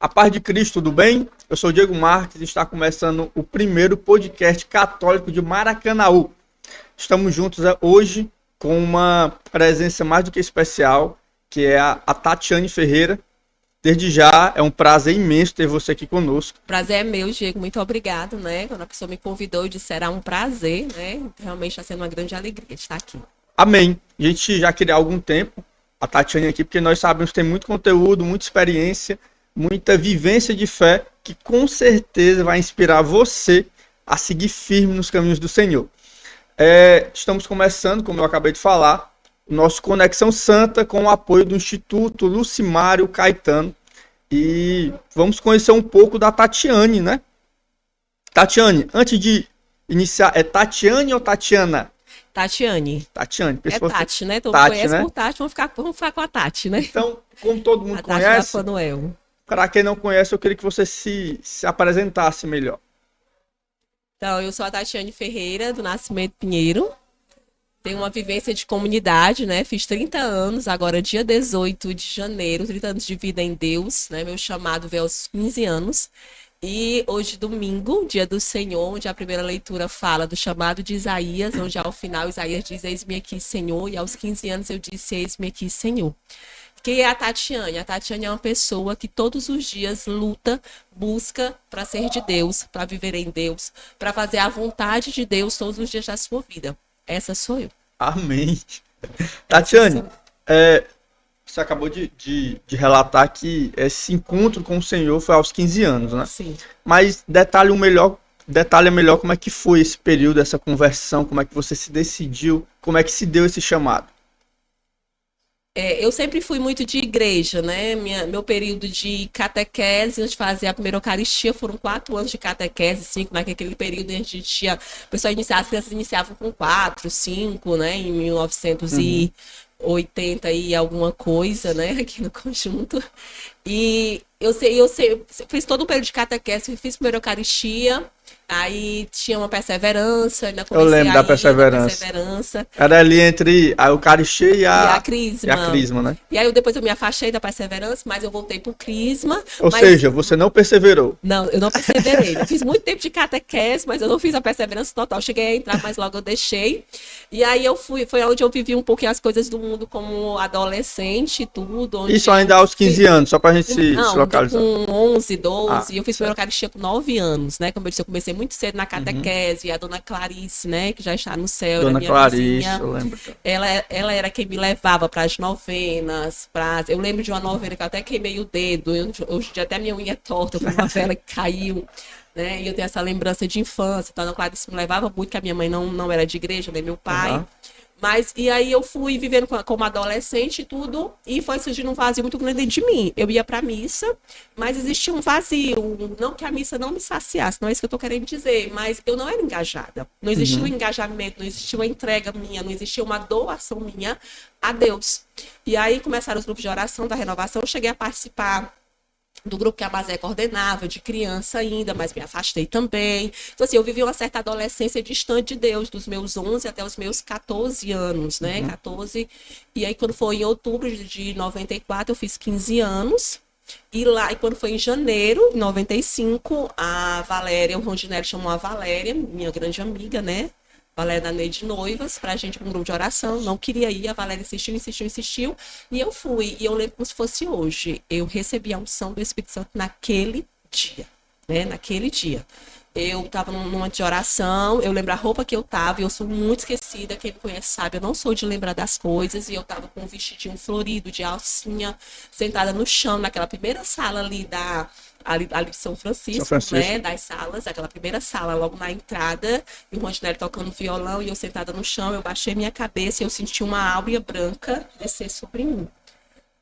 A paz de Cristo, tudo bem? Eu sou o Diego Marques e está começando o primeiro podcast católico de Maracanaú. Estamos juntos hoje com uma presença mais do que especial, que é a Tatiane Ferreira. Desde já, é um prazer imenso ter você aqui conosco. Prazer é meu, Diego. Muito obrigado, né? Quando a pessoa me convidou, eu disse será um prazer, né? Realmente está sendo uma grande alegria estar aqui. Amém. A gente já queria há algum tempo a Tatiane aqui, porque nós sabemos que tem muito conteúdo, muita experiência, muita vivência de fé, que com certeza vai inspirar você a seguir firme nos caminhos do Senhor. Estamos começando, como eu acabei de falar, o nosso Conexão Santa com o apoio do Instituto Lucimário Caetano. E vamos conhecer um pouco da Tatiane, né? Tatiane, antes de iniciar, é Tatiane ou Tatiana? Tatiane. Tatiane. É Tati, né? Todo mundo Tati, conhece né? por Tati, vamos ficar com a Tati, né? Então, como todo mundo A Tati da conhece, Fanuel. para quem não conhece, eu queria que você se apresentasse melhor. Então, eu sou a Tatiane Ferreira, do Nascimento Pinheiro. Tenho uma vivência de comunidade, né? Fiz 30 anos, agora dia 18 de janeiro, 30 anos de vida em Deus, né? Meu chamado veio aos 15 anos. E hoje, domingo, dia do Senhor, onde a primeira leitura fala do chamado de Isaías, onde ao final Isaías diz, eis-me aqui, Senhor, e aos 15 anos eu disse, eis-me aqui, Senhor. Quem é a Tatiane? A Tatiane é uma pessoa que todos os dias luta, busca para ser de Deus, para viver em Deus, para fazer a vontade de Deus todos os dias da sua vida. Essa sou eu. Amém. Tatiane, você acabou de relatar que esse encontro com o Senhor foi aos 15 anos, né? Sim. Mas detalhe melhor como é que foi esse período, essa conversão, como é que você se decidiu, como é que se deu esse chamado. Eu sempre fui muito de igreja, né? Meu período de catequese, antes de fazer a primeira Eucaristia, foram 4 anos de catequese, 5, naquele período a gente tinha. O pessoal as crianças iniciavam com 4, 5, né? Em 1980 e alguma coisa, né? Aqui no conjunto. E eu fiz todo o período de catequese, fiz primeira Eucaristia. Aí tinha uma perseverança, ainda comecei Eu lembro da a ir na perseverança. perseverança. Era ali entre a Eucaristia e E a a Crisma. Crisma, né? E aí depois eu me afastei da perseverança, mas eu voltei pro Crisma. Ou Mas seja, você não perseverou. não, eu não perseverei. Eu fiz muito tempo de catequese, mas eu não fiz a perseverança total. Cheguei a entrar, mas logo eu deixei. E aí foi onde eu vivi um pouquinho as coisas do mundo como adolescente e tudo. Onde Isso ainda aos 15 anos, só pra gente se não, localizar. com 11, 12, eu fiz certo. primeira Eucaristia com 9 anos, né? Como eu disse, eu comecei muito cedo na catequese, e a dona Clarice, né, que já está no céu, era Dona minha Clarice, vizinha. eu lembro. Ela era quem me levava para as novenas. Eu lembro de uma novena que eu até queimei o dedo. Hoje em dia até minha unha é torta, foi uma vela que caiu. Né? E eu tenho essa lembrança de infância. Então, a Clarice me levava muito, que a minha mãe não era de igreja, nem meu pai. Uhum. Mas, e aí eu fui vivendo como adolescente e tudo, e foi surgindo um vazio muito grande dentro de mim. Eu ia pra missa, mas existia um vazio. Não que a missa não me saciasse, não é isso que eu tô querendo dizer, mas eu não era engajada. Não existia um engajamento, não existia uma entrega minha, não existia uma doação minha a Deus. E aí começaram os grupos de oração da renovação, eu cheguei a participar do grupo que a Mazé coordenava, de criança ainda, mas me afastei também. Então, assim, eu vivi uma certa adolescência distante de Deus, dos meus 11 até os meus 14 anos, né? 14. E aí, quando foi em outubro de 94, eu fiz 15 anos. E quando foi em janeiro de 95, a Valéria, o Rondinelli chamou a Valéria, minha grande amiga, né? Valéria da Neide Noivas, pra gente, com um grupo de oração, não queria ir, a Valéria insistiu, e eu fui, e eu lembro como se fosse hoje, eu recebi a unção do Espírito Santo naquele dia, né, naquele dia. Eu estava numa de oração, eu lembro a roupa que eu estava, e eu sou muito esquecida, quem me conhece sabe, eu não sou de lembrar das coisas, e eu estava com um vestidinho florido, de alcinha, sentada no chão, naquela primeira sala ali de São Francisco, né, das salas, aquela primeira sala, logo na entrada, e o Rondinelli tocando violão, e eu sentada no chão, eu baixei minha cabeça e eu senti uma áurea branca descer sobre mim,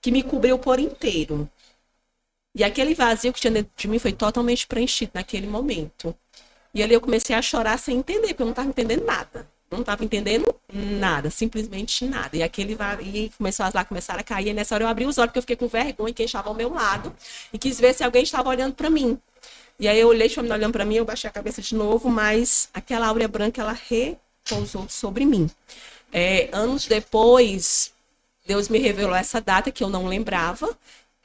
que me cobriu por inteiro. E aquele vazio que tinha dentro de mim foi totalmente preenchido naquele momento. E ali eu comecei a chorar sem entender, porque eu não estava entendendo nada. Não estava entendendo nada, simplesmente nada. E as lá começaram a cair. E nessa hora eu abri os olhos, porque eu fiquei com vergonha, quem estava ao meu lado, e quis ver se alguém estava olhando para mim. E aí eu olhei, tinha olhando para mim, eu baixei a cabeça de novo, mas aquela áurea branca, ela repousou sobre mim. Anos depois, Deus me revelou essa data que eu não lembrava.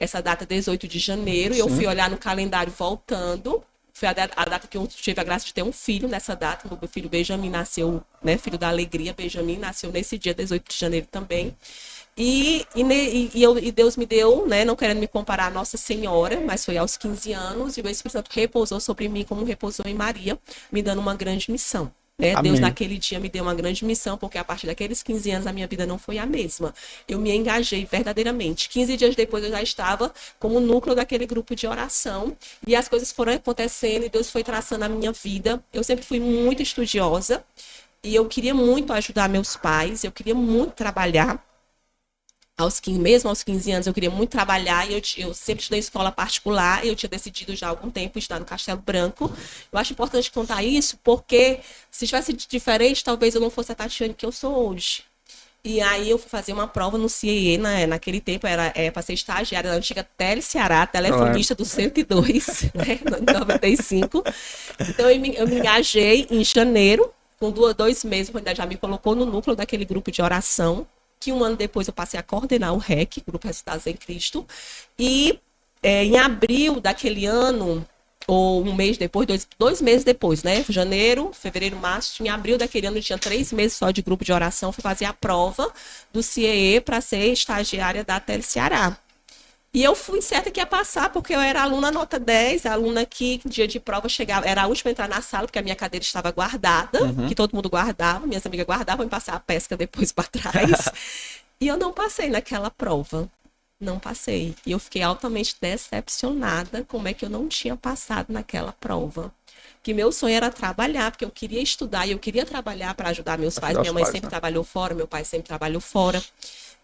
essa data 18 de janeiro, e eu fui olhar no calendário voltando. Foi a data que eu tive a graça de ter um filho nessa data. Meu filho Benjamin nasceu, né? Filho da alegria, Benjamin nasceu nesse dia, 18 de janeiro também. E Deus me deu, né? Não querendo me comparar a Nossa Senhora, mas foi aos 15 anos, e o Espírito Santo repousou sobre mim como repousou em Maria, me dando uma grande missão. Né? Deus naquele dia me deu uma grande missão, porque a partir daqueles 15 anos a minha vida não foi a mesma. Eu me engajei verdadeiramente. 15 dias depois eu já estava como núcleo daquele grupo de oração, e as coisas foram acontecendo e Deus foi traçando a minha vida. Eu sempre fui muito estudiosa e eu queria muito ajudar meus pais, eu queria muito trabalhar. Mesmo aos 15 anos eu queria muito trabalhar, e eu sempre estudei em escola particular, e eu tinha decidido já há algum tempo estudar no Castelo Branco. Eu acho importante contar isso, porque se tivesse diferente, talvez eu não fosse a Tatiane que eu sou hoje. E aí eu fui fazer uma prova no CIE, naquele tempo era para ser estagiária da antiga Tele Ceará, telefonista do 102, né, em 95. Então eu me engajei em janeiro, com 2 meses, a comunidade já me colocou no núcleo daquele grupo de oração, que 1 ano depois eu passei a coordenar o REC, Grupo Ressuscitados em Cristo, e em abril daquele ano, ou um mês depois, 2 meses depois, né? Janeiro, fevereiro, março, em abril daquele ano, eu tinha 3 meses só de grupo de oração, fui fazer a prova do CIE para ser estagiária da Tele Ceará. E eu fui certa que ia passar, porque eu era aluna nota 10, aluna que, dia de prova, chegava, era a última a entrar na sala, porque a minha cadeira estava guardada, que todo mundo guardava, minhas amigas guardavam, e passar a pesca depois para trás. E eu não passei naquela prova. Não passei. E eu fiquei altamente decepcionada como é que eu não tinha passado naquela prova. Que meu sonho era trabalhar, porque eu queria estudar e eu queria trabalhar para ajudar meus pais. Minha mãe sempre trabalhou fora, meu pai sempre trabalhou fora.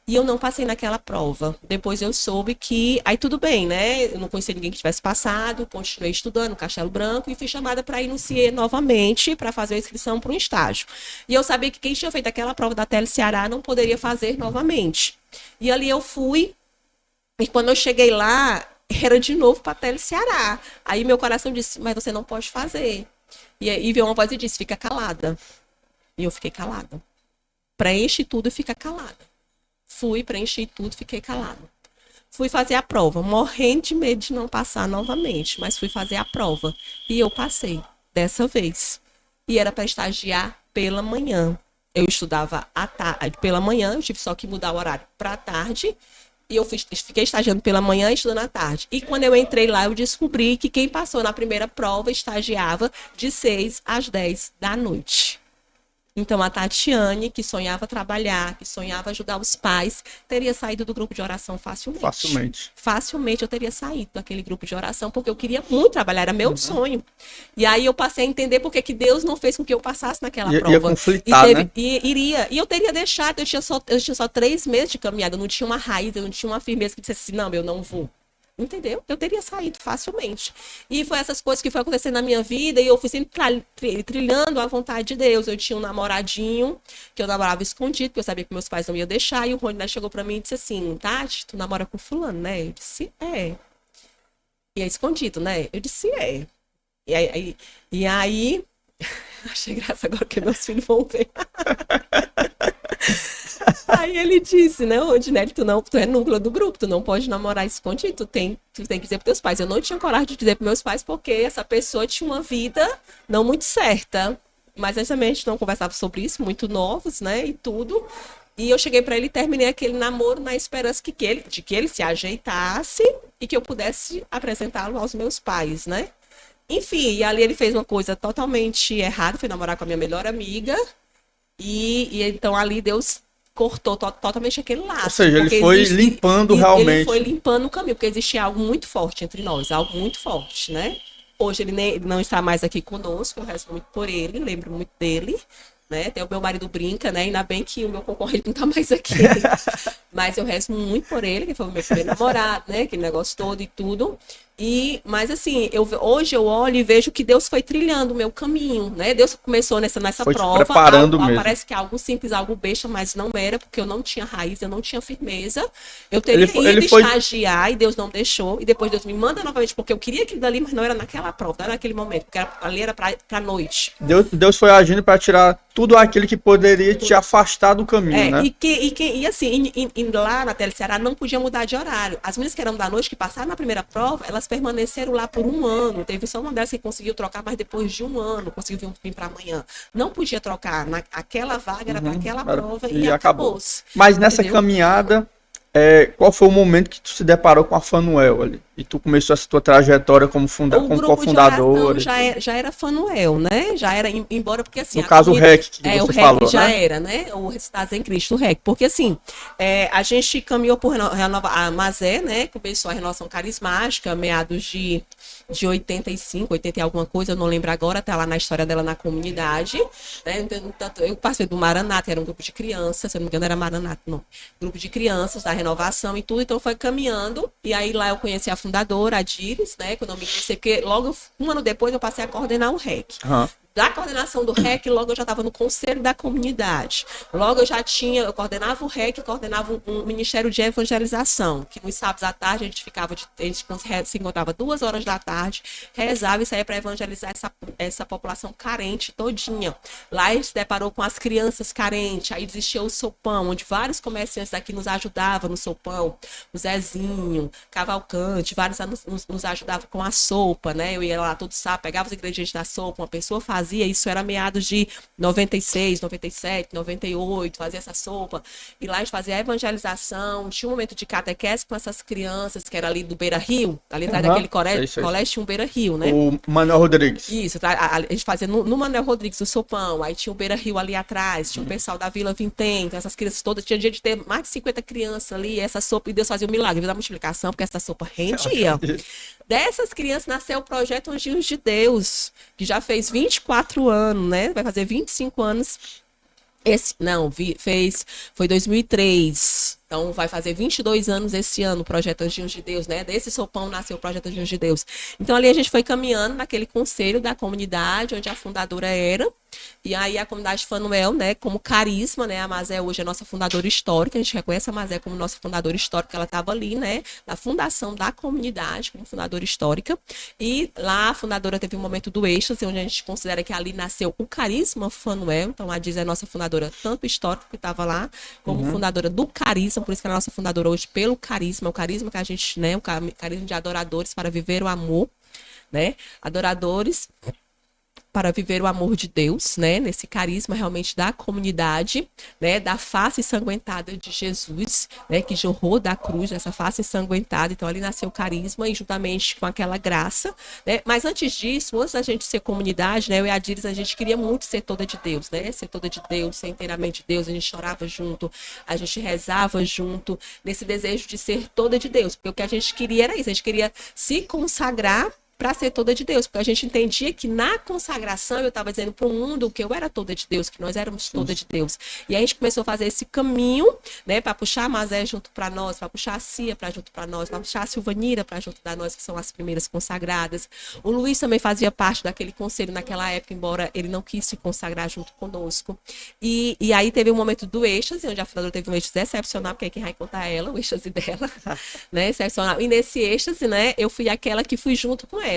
E eu não passei naquela prova. Depois eu soube que... Aí tudo bem, né? Eu não conhecia ninguém que tivesse passado. Continuei estudando no Castelo Branco e fui chamada para ir no CIE novamente para fazer a inscrição para um estágio. E eu sabia que quem tinha feito aquela prova da Tele Ceará não poderia fazer novamente. E ali eu fui. E quando eu cheguei lá, era de novo para a Tele Ceará. Aí meu coração disse, mas você não pode fazer. E aí veio uma voz e disse, fica calada. E eu fiquei calada. Preenche tudo e fica calada. Fui, preenchi tudo, fiquei calada. Fui fazer a prova, morrendo de medo de não passar novamente, mas fui fazer a prova. E eu passei, dessa vez. E era para estagiar pela manhã. Eu estudava pela manhã, eu tive só que mudar o horário para a tarde. E eu fiquei estagiando pela manhã e estudando à tarde. E quando eu entrei lá, eu descobri que quem passou na primeira prova estagiava de 6 às 10 da noite. Então, a Tatiane, que sonhava trabalhar, que sonhava ajudar os pais, teria saído do grupo de oração facilmente. Facilmente eu teria saído daquele grupo de oração, porque eu queria muito trabalhar, era meu sonho. E aí eu passei a entender porque que Deus não fez com que eu passasse naquela prova. Ia conflitar, né? Iria. E eu teria deixado, eu tinha só 3 meses de caminhada, eu não tinha uma raiz, eu não tinha uma firmeza que dissesse assim, não, eu não vou. Entendeu? Eu teria saído facilmente. E foi essas coisas que foi acontecendo na minha vida, e eu fui sempre trilhando a vontade de Deus. Eu tinha um namoradinho, que eu namorava escondido, porque eu sabia que meus pais não iam deixar, e o Rony chegou pra mim e disse assim, Tati, tu namora com fulano, né? Eu disse, é. E é escondido, né? Eu disse, é. E aí achei graça agora que meus filhos vão ver. Aí ele disse, né, Rondinelli, tu é núcleo do grupo, tu não pode namorar escondido, tu tem que dizer pros teus pais. Eu não tinha coragem de dizer pros meus pais, porque essa pessoa tinha uma vida não muito certa. Mas também a gente não conversava sobre isso, muito novos, né, e tudo. E eu cheguei para ele e terminei aquele namoro na esperança de que ele se ajeitasse e que eu pudesse apresentá-lo aos meus pais, né. Enfim, e ali ele fez uma coisa totalmente errada, foi namorar com a minha melhor amiga. E então ali Deus cortou totalmente aquele laço. Ou seja, ele foi limpando realmente. Ele foi limpando o caminho, porque existia algo muito forte entre nós, algo muito forte, né? Hoje ele não está mais aqui conosco, eu rezo muito por ele, lembro muito dele, né? Até o meu marido brinca, né? Ainda bem que o meu concorrente não está mais aqui. Mas eu rezo muito por ele, que foi o meu primeiro namorado, né? Aquele negócio todo e tudo. Mas assim, hoje eu olho e vejo que Deus foi trilhando o meu caminho, né? Deus começou nessa foi prova. Preparando mesmo. Parece que é algo simples, algo besta, mas não era, porque eu não tinha raiz, eu não tinha firmeza. Eu teria ido estagiar e Deus não deixou. E depois Deus me manda novamente, porque eu queria aquilo dali, mas não era naquela prova, não era naquele momento, porque ali era pra noite. Deus foi agindo para tirar tudo aquilo que poderia te afastar do caminho, né? E assim, E lá na Tele Ceará não podia mudar de horário. As meninas que eram da noite, que passaram na primeira prova, elas permaneceram lá por 1 ano. Teve só uma delas que conseguiu trocar, mas depois de 1 ano conseguiu vir para amanhã. Não podia trocar. Aquela vaga era para aquela prova e acabou. Mas nessa caminhada, qual foi o momento que tu se deparou com a Fanuel ali? E tu começou essa tua trajetória como cofundadora? Já era Fanuel, né? Já era, embora porque assim... No caso, o REC que você falou, já né? Era, né? O Resultados em Cristo, o REC. Porque assim, a gente caminhou por a Mazé, né? Começou a renovação carismática, meados de 85, 80 e alguma coisa, eu não lembro agora, tá lá na história dela na comunidade, né? Eu passei do Maranata, era um grupo de crianças, se eu não me engano era Maranata, não. Grupo de crianças da renovação e tudo, então foi caminhando, e aí lá eu conheci a fundadora, a Diris, né? Quando eu me conheci, porque logo, 1 ano depois, eu passei a coordenar o REC. Da coordenação do REC, logo eu já estava no conselho da comunidade. Logo eu coordenava o REC, coordenava um ministério de evangelização, que nos sábados à tarde a gente se encontrava 2 horas da tarde, rezava e saía para evangelizar essa população carente todinha. Lá a gente se deparou com as crianças carentes, aí existia o Sopão, onde vários comerciantes daqui nos ajudavam no Sopão, o Zezinho, Cavalcante, vários nos ajudavam com a sopa, né? Eu ia lá todo sábado, pegava os ingredientes da sopa, uma pessoa fazia, isso era meados de 96, 97, 98, fazia essa sopa, e lá a gente fazia a evangelização, tinha um momento de catequese com essas crianças, que era ali do Beira Rio, ali atrás daquele colégio tinha um Beira Rio, né? O Manuel Rodrigues. Isso, a gente fazia no Manuel Rodrigues, o Sopão, aí tinha o Beira Rio ali atrás, tinha o pessoal da Vila Vintém, então essas crianças todas, tinha dia de ter mais de 50 crianças ali, essa sopa, e Deus fazia um milagre, viu, da multiplicação, porque essa sopa rendia. Dessas crianças nasceu o projeto Anjinhos de Deus, que já fez 24 anos, né? Vai fazer 25 anos. Foi 2003. Então, vai fazer 22 anos esse ano o Projeto Anjinhos de Deus, né? Desse Sopão nasceu o Projeto Anjinhos de Deus. Então, ali a gente foi caminhando naquele conselho da comunidade, onde a fundadora era. E aí, a comunidade Fanuel, né? Como carisma, né? A Mazé hoje é nossa fundadora histórica. A gente reconhece a Mazé como nossa fundadora histórica. Ela estava ali, né? Na fundação da comunidade, como fundadora histórica. E lá, a fundadora teve um momento do êxtase, onde a gente considera que ali nasceu o carisma Fanuel. Então, a Diz é a nossa fundadora, tanto histórica, que estava lá, como fundadora do carisma. Por isso que ela é a nossa fundadora hoje, pelo carisma, o carisma que a gente, né, o carisma de adoradores para viver o amor, né, adoradores para viver o amor de Deus, né, nesse carisma realmente da comunidade, né, da face ensanguentada de Jesus, né, que jorrou da cruz, essa face ensanguentada. Então ali nasceu o carisma e juntamente com aquela graça, né, mas antes disso, antes da gente ser comunidade, né, eu e a Diris, a gente queria muito ser toda de Deus, né, ser toda de Deus, ser inteiramente Deus, a gente chorava junto, a gente rezava junto, nesse desejo de ser toda de Deus, porque o que a gente queria era isso, a gente queria se consagrar para ser toda de Deus, porque a gente entendia que na consagração eu estava dizendo para o mundo que eu era toda de Deus, que nós éramos toda de Deus. E aí a gente começou a fazer esse caminho, né, para puxar a Mazé junto para nós, para puxar a Cia para junto para nós, para puxar a Silvanira para junto da nós, que são as primeiras consagradas. O Luiz também fazia parte daquele conselho naquela época, embora ele não quis se consagrar junto conosco. E aí teve um momento do êxtase, onde a fundadora teve um êxtase excepcional, porque é quem vai contar ela, o êxtase dela, né, excepcional. E nesse êxtase, né, eu fui aquela que fui junto com ela.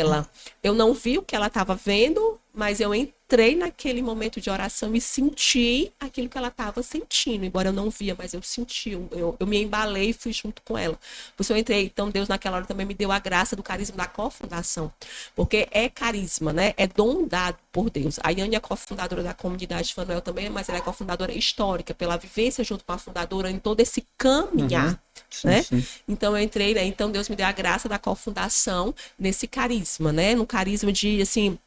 Eu não vi o que ela estava vendo, mas eu entrei naquele momento de oração e senti aquilo que ela estava sentindo, embora eu não via, mas eu senti, eu me embalei e fui junto com ela. Por isso eu entrei, então Deus naquela hora também me deu a graça do carisma da cofundação, porque é carisma, né? É dom dado por Deus. A Yane é cofundadora da comunidade Fanuel também, mas ela é cofundadora histórica, pela vivência junto com a fundadora em todo esse caminhar. Sim, né? sim. Então eu entrei, né? Então Deus me deu a graça da cofundação nesse carisma, né? No carisma de, assim,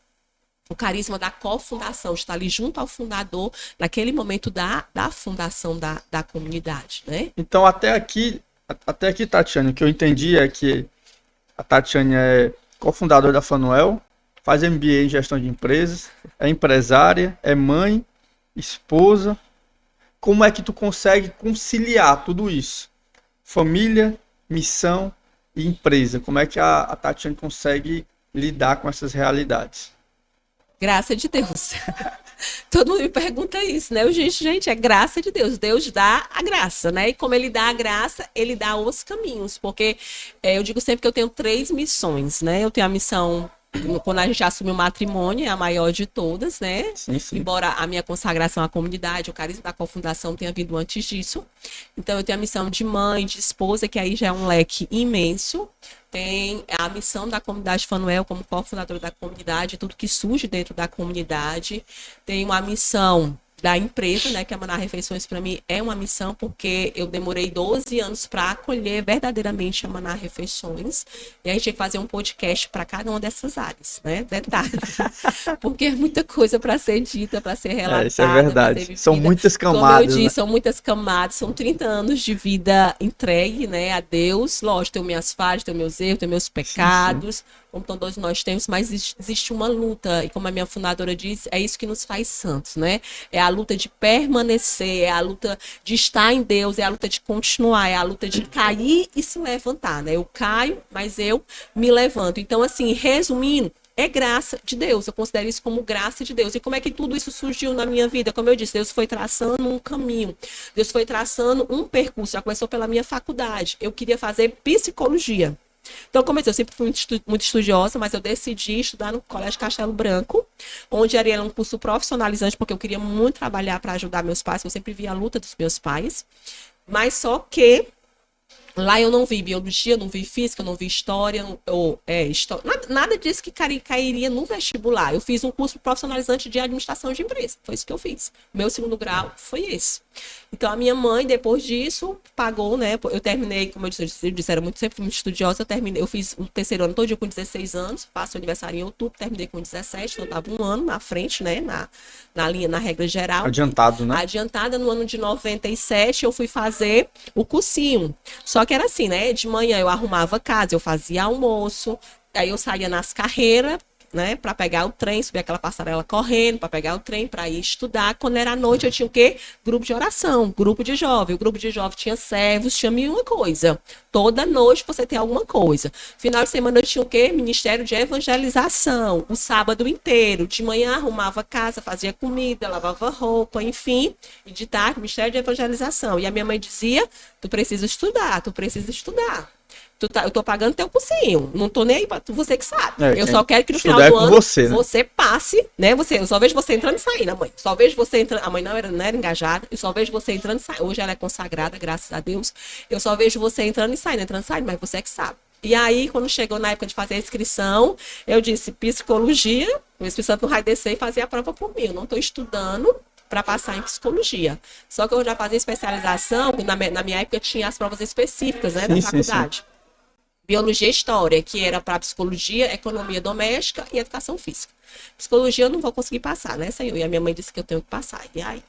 o carisma da cofundação, de estar ali junto ao fundador, naquele momento da fundação da comunidade, né? Então até aqui, Tatiane, o que eu entendi é que a Tatiane é cofundadora da Fanuel, faz MBA em gestão de empresas, é empresária, é mãe, esposa. Como é que tu consegue conciliar tudo isso? Família, missão e empresa. Como é que a Tatiane consegue lidar com essas realidades? Graça de Deus. Todo mundo me pergunta isso, né? Gente, é graça de Deus. Deus dá a graça, né? E como ele dá a graça, ele dá os caminhos. Porque eu digo sempre que eu tenho 3 missões, né? Eu tenho a missão quando a gente assume o matrimônio, é a maior de todas, né? Sim, sim. Embora a minha consagração à comunidade, o carisma da cofundação tenha vindo antes disso. Então, eu tenho a missão de mãe, de esposa, que aí já é um leque imenso. Tem a missão da comunidade Fanuel como cofundadora da comunidade, tudo que surge dentro da comunidade. Tem uma missão da empresa, né, que é Maná Refeições para mim é uma missão, porque eu demorei 12 anos para acolher verdadeiramente a Maná Refeições, e a gente tem que fazer um podcast para cada uma dessas áreas, né, detalhe, porque é muita coisa para ser dita, para ser relatada, Isso é verdade. São muitas camadas, como eu disse, né? são muitas camadas, são 30 anos de vida entregue, né, a Deus, lógico, tenho minhas falhas, tenho meus erros, tenho meus pecados, como todos nós temos, mas existe uma luta, e como a minha fundadora diz, é isso que nos faz santos, né? É a luta de permanecer, é a luta de estar em Deus, é a luta de continuar, é a luta de cair e se levantar, né? Eu caio, mas eu me levanto. Então, assim, resumindo, é graça de Deus, eu considero isso como graça de Deus. E como é que tudo isso surgiu na minha vida? Como eu disse, Deus foi traçando um caminho, Deus foi traçando um percurso, já começou pela minha faculdade. Eu queria fazer psicologia. Então, como eu disse, eu sempre fui muito estudiosa, mas eu decidi estudar no Colégio Castelo Branco, onde era um curso profissionalizante, porque eu queria muito trabalhar para ajudar meus pais, eu sempre via a luta dos meus pais, mas só que lá eu não vi biologia, não vi física, não vi história, nada disso que cairia no vestibular. Eu fiz um curso profissionalizante de administração de empresa, foi isso que eu fiz. Meu segundo grau foi esse. Então, a minha mãe, depois disso, pagou, né? Eu terminei, como eu disse, era sempre muito estudiosa, eu fiz o terceiro ano todo dia com 16 anos, faço aniversário em outubro, terminei com 17, então eu estava um ano na frente, né? Na linha, na regra geral. Adiantado, né? Adiantada, no ano de 97, eu fui fazer o cursinho. Só que era assim, né? De manhã eu arrumava casa, eu fazia almoço, aí eu saía nas carreiras, né, para pegar o trem, subir aquela passarela correndo, para pegar o trem, para ir estudar. Quando era à noite, eu tinha o quê? Grupo de oração, grupo de jovem. O grupo de jovem tinha servos, tinha mil e uma coisa. Toda noite você tem alguma coisa. Final de semana eu tinha o quê? Ministério de evangelização. O sábado inteiro. De manhã arrumava casa, fazia comida, lavava roupa, enfim. E de tarde, Ministério de evangelização. E a minha mãe dizia, tu precisa estudar, tu precisa estudar. Eu tô pagando teu cursinho, não tô nem aí pra você que sabe. Eu só quero que no final do ano você passe, né? Eu só vejo você entrando e saindo, mãe. Só vejo você entrando. A mãe não era engajada, eu só vejo você entrando e saindo. Hoje ela é consagrada, graças a Deus. Eu só vejo você entrando e saindo, mas você é que sabe. E aí, quando chegou na época de fazer a inscrição, eu disse psicologia, o Espírito Santo não vai descer e fazer a prova por mim. Eu não tô estudando para passar em psicologia. Só que eu já fazia especialização, na minha época tinha as provas específicas, né, da faculdade. Sim. Biologia e História, que era para Psicologia, Economia Doméstica e Educação Física. Psicologia eu não vou conseguir passar, né, senhor? E a minha mãe disse que eu tenho que passar. E aí?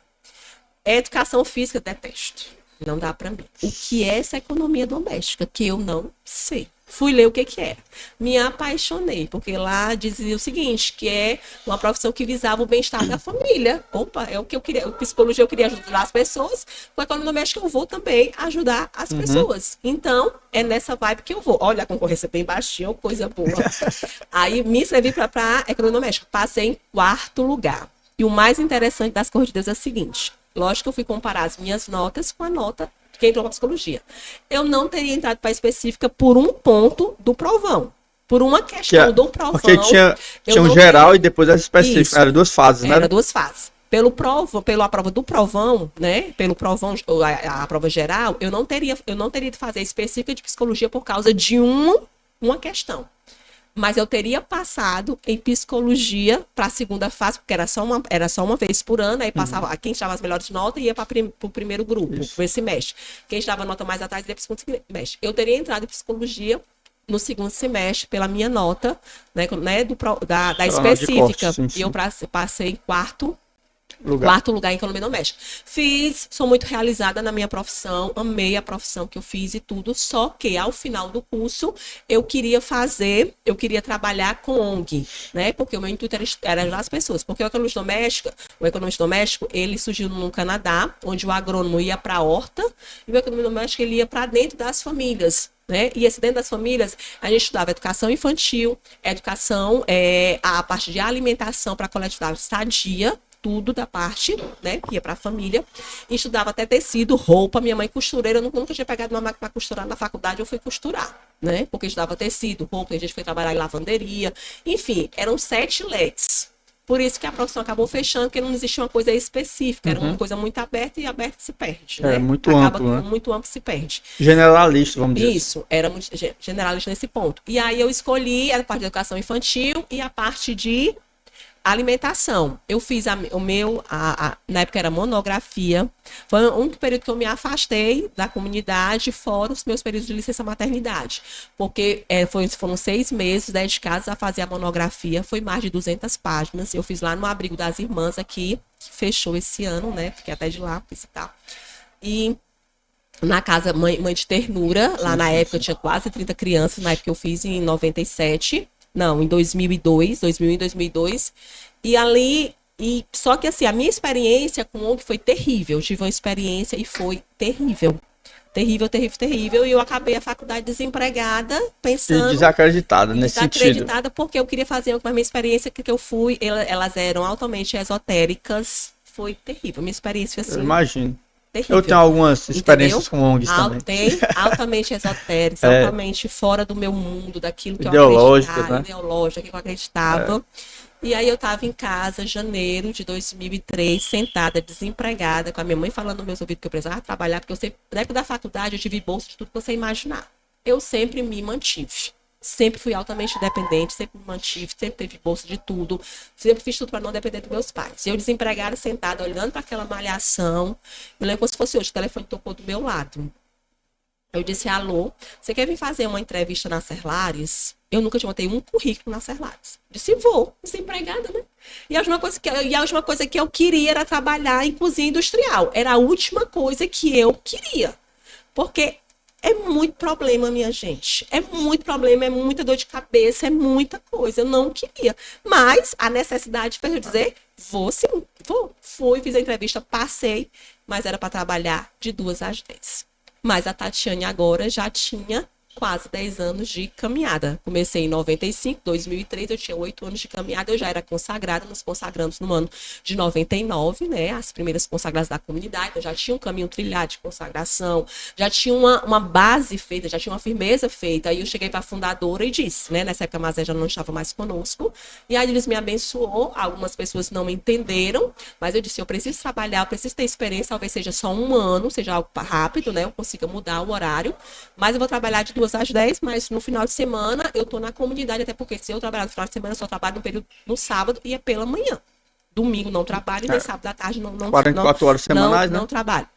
Educação Física, detesto. Não dá para mim. O que é essa economia doméstica? Que eu não sei. Fui ler o que era. Me apaixonei, porque lá dizia o seguinte, que é uma profissão que visava o bem-estar da família. Opa, é o que eu queria. Psicologia eu queria ajudar as pessoas, com a economia doméstica eu vou também ajudar as pessoas. Então, é nessa vibe que eu vou. Olha, a concorrência bem baixinha, coisa boa. Aí me inscrevi para economia doméstica. Passei em 4º lugar. E o mais interessante das coisas de Deus é o seguinte. Lógico que eu fui comparar as minhas notas com a nota de quem entrou para psicologia. Eu não teria entrado para a específica por um ponto do provão. Por uma questão do provão. Porque tinha um geral e depois as específicas. Era 2 fases, né? Era 2 fases. Pela prova do provão, né? Pelo provão, a prova geral, eu não teria de fazer específica de psicologia por causa de uma questão. Mas eu teria passado em psicologia para a segunda fase, porque era só uma vez por ano, aí passava, quem estava as melhores notas ia para o primeiro grupo, para esse semestre. Quem estava nota mais atrás ia para o segundo semestre. Eu teria entrado em psicologia no segundo semestre pela minha nota, né, da específica. Corte, sim. E eu passei em 4º lugar em economia doméstica. Sou muito realizada na minha profissão, amei a profissão que eu fiz e tudo, só que ao final do curso eu queria trabalhar com ONG, né? Porque o meu intuito era ajudar as pessoas, porque o economista doméstico, ele surgiu no Canadá, onde o agrônomo ia para a horta e o economista doméstico ele ia para dentro das famílias. Né? E esse dentro das famílias, a gente estudava educação infantil, a parte de alimentação para a coletividade sadia, tudo da parte, né, que ia para a família. E estudava até tecido, roupa. Minha mãe costureira, eu nunca tinha pegado uma máquina para costurar na faculdade, eu fui costurar, né? Porque estudava tecido, roupa, a gente foi trabalhar em lavanderia. Enfim, eram 7 leques. Por isso que a profissão acabou fechando, porque não existia uma coisa específica, era uma coisa muito aberta e aberta se perde, né? Muito Acaba amplo, né? muito amplo se perde. Generalista, vamos dizer. Isso, era muito generalista nesse ponto. E aí eu escolhi a parte de educação infantil e a parte de alimentação. Eu fiz na época era monografia. Foi um período que eu me afastei da comunidade, fora os meus períodos de licença maternidade. Porque foram 6 meses dedicados a fazer a monografia. Foi mais de 200 páginas. Eu fiz lá no Abrigo das Irmãs aqui, que fechou esse ano, né? Fiquei até de lá visitar. E na casa Mãe de Ternura, lá na época eu tinha quase 30 crianças, na época eu fiz em 97. Não, em 2002. E ali, só que assim, a minha experiência com o ONG foi terrível. Eu tive uma experiência e foi terrível. Terrível. E eu acabei a faculdade desempregada, pensando... E desacreditada nesse sentido. Desacreditada porque eu queria fazer uma minha experiência que eu fui, elas eram altamente esotéricas. Foi terrível. Minha experiência assim... Eu imagino. Terrível. Eu tenho algumas experiências com ONGs também. Altamente esotéricas, altamente fora do meu mundo, daquilo que ideológica, eu acreditava, que eu acreditava. E aí eu estava em casa, janeiro de 2003, sentada, desempregada, com a minha mãe falando nos meus ouvidos que eu precisava trabalhar, porque eu sempre, na época da faculdade, eu tive bolsa de tudo que você imaginar. Eu sempre me mantive. Sempre fui altamente independente, sempre me mantive, sempre teve bolsa de tudo, sempre fiz tudo para não depender dos meus pais. Eu desempregada, sentada, olhando para aquela malhação, eu lembro como se fosse hoje, o telefone tocou do meu lado. Eu disse, alô, você quer vir fazer uma entrevista na Serlares? Eu nunca tinha botei um currículo na Serlares. Disse, vou, desempregada, né? E a última coisa que eu queria era trabalhar em cozinha industrial. Era a última coisa que eu queria. Porque é muito problema, minha gente. É muito problema, é muita dor de cabeça, é muita coisa. Eu não queria. Mas a necessidade fez eu dizer, vou sim, vou. Fui, fiz a entrevista, passei, mas era para trabalhar de 2 às 10. Mas a Tatiane agora já tinha quase 10 anos de caminhada. Comecei em 95, 2003, eu tinha 8 anos de caminhada, eu já era consagrada, nos consagramos no ano de 99, né, as primeiras consagradas da comunidade, eu já tinha um caminho trilhado de consagração, já tinha uma base feita, já tinha uma firmeza feita. Aí eu cheguei para a fundadora e disse, né, nessa época a Mazé já não estava mais conosco, e aí eles me abençoou, algumas pessoas não entenderam, mas eu disse, eu preciso trabalhar, eu preciso ter experiência, talvez seja só 1 ano, seja algo rápido, né, eu consiga mudar o horário, mas eu vou trabalhar de 2 às 10, mas no final de semana eu tô na comunidade, até porque se eu trabalhar no final de semana, eu só trabalho no período no sábado e é pela manhã. Domingo não trabalho, nem sábado à tarde não 44 horas semanais, né? Não trabalho.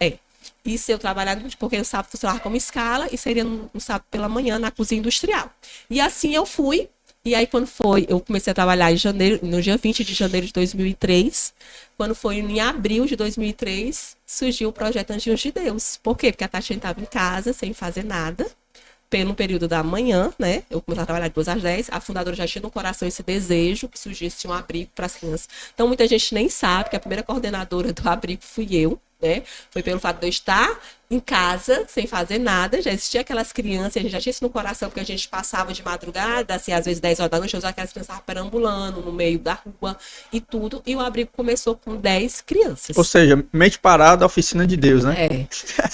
E se eu trabalhar, porque o sábado funcionava como escala e seria no sábado pela manhã na cozinha industrial. E assim eu fui. E aí, quando foi, eu comecei a trabalhar em janeiro, no dia 20 de janeiro de 2003. Quando foi em abril de 2003, surgiu o projeto Anjinhos de Deus. Por quê? Porque a Tatiana estava em casa, sem fazer nada, pelo período da manhã, né? Eu comecei a trabalhar de 2 às 10. A fundadora já tinha no coração esse desejo que surgisse um abrigo para as crianças. Então, muita gente nem sabe que a primeira coordenadora do abrigo fui eu, né? Foi pelo fato de eu estar em casa, sem fazer nada, já existia aquelas crianças, a gente já tinha isso no coração, porque a gente passava de madrugada, assim, às vezes 10 horas da noite, eu usava aquelas crianças perambulando no meio da rua e tudo, e o abrigo começou com 10 crianças. Ou seja, mente parada, oficina de Deus, né?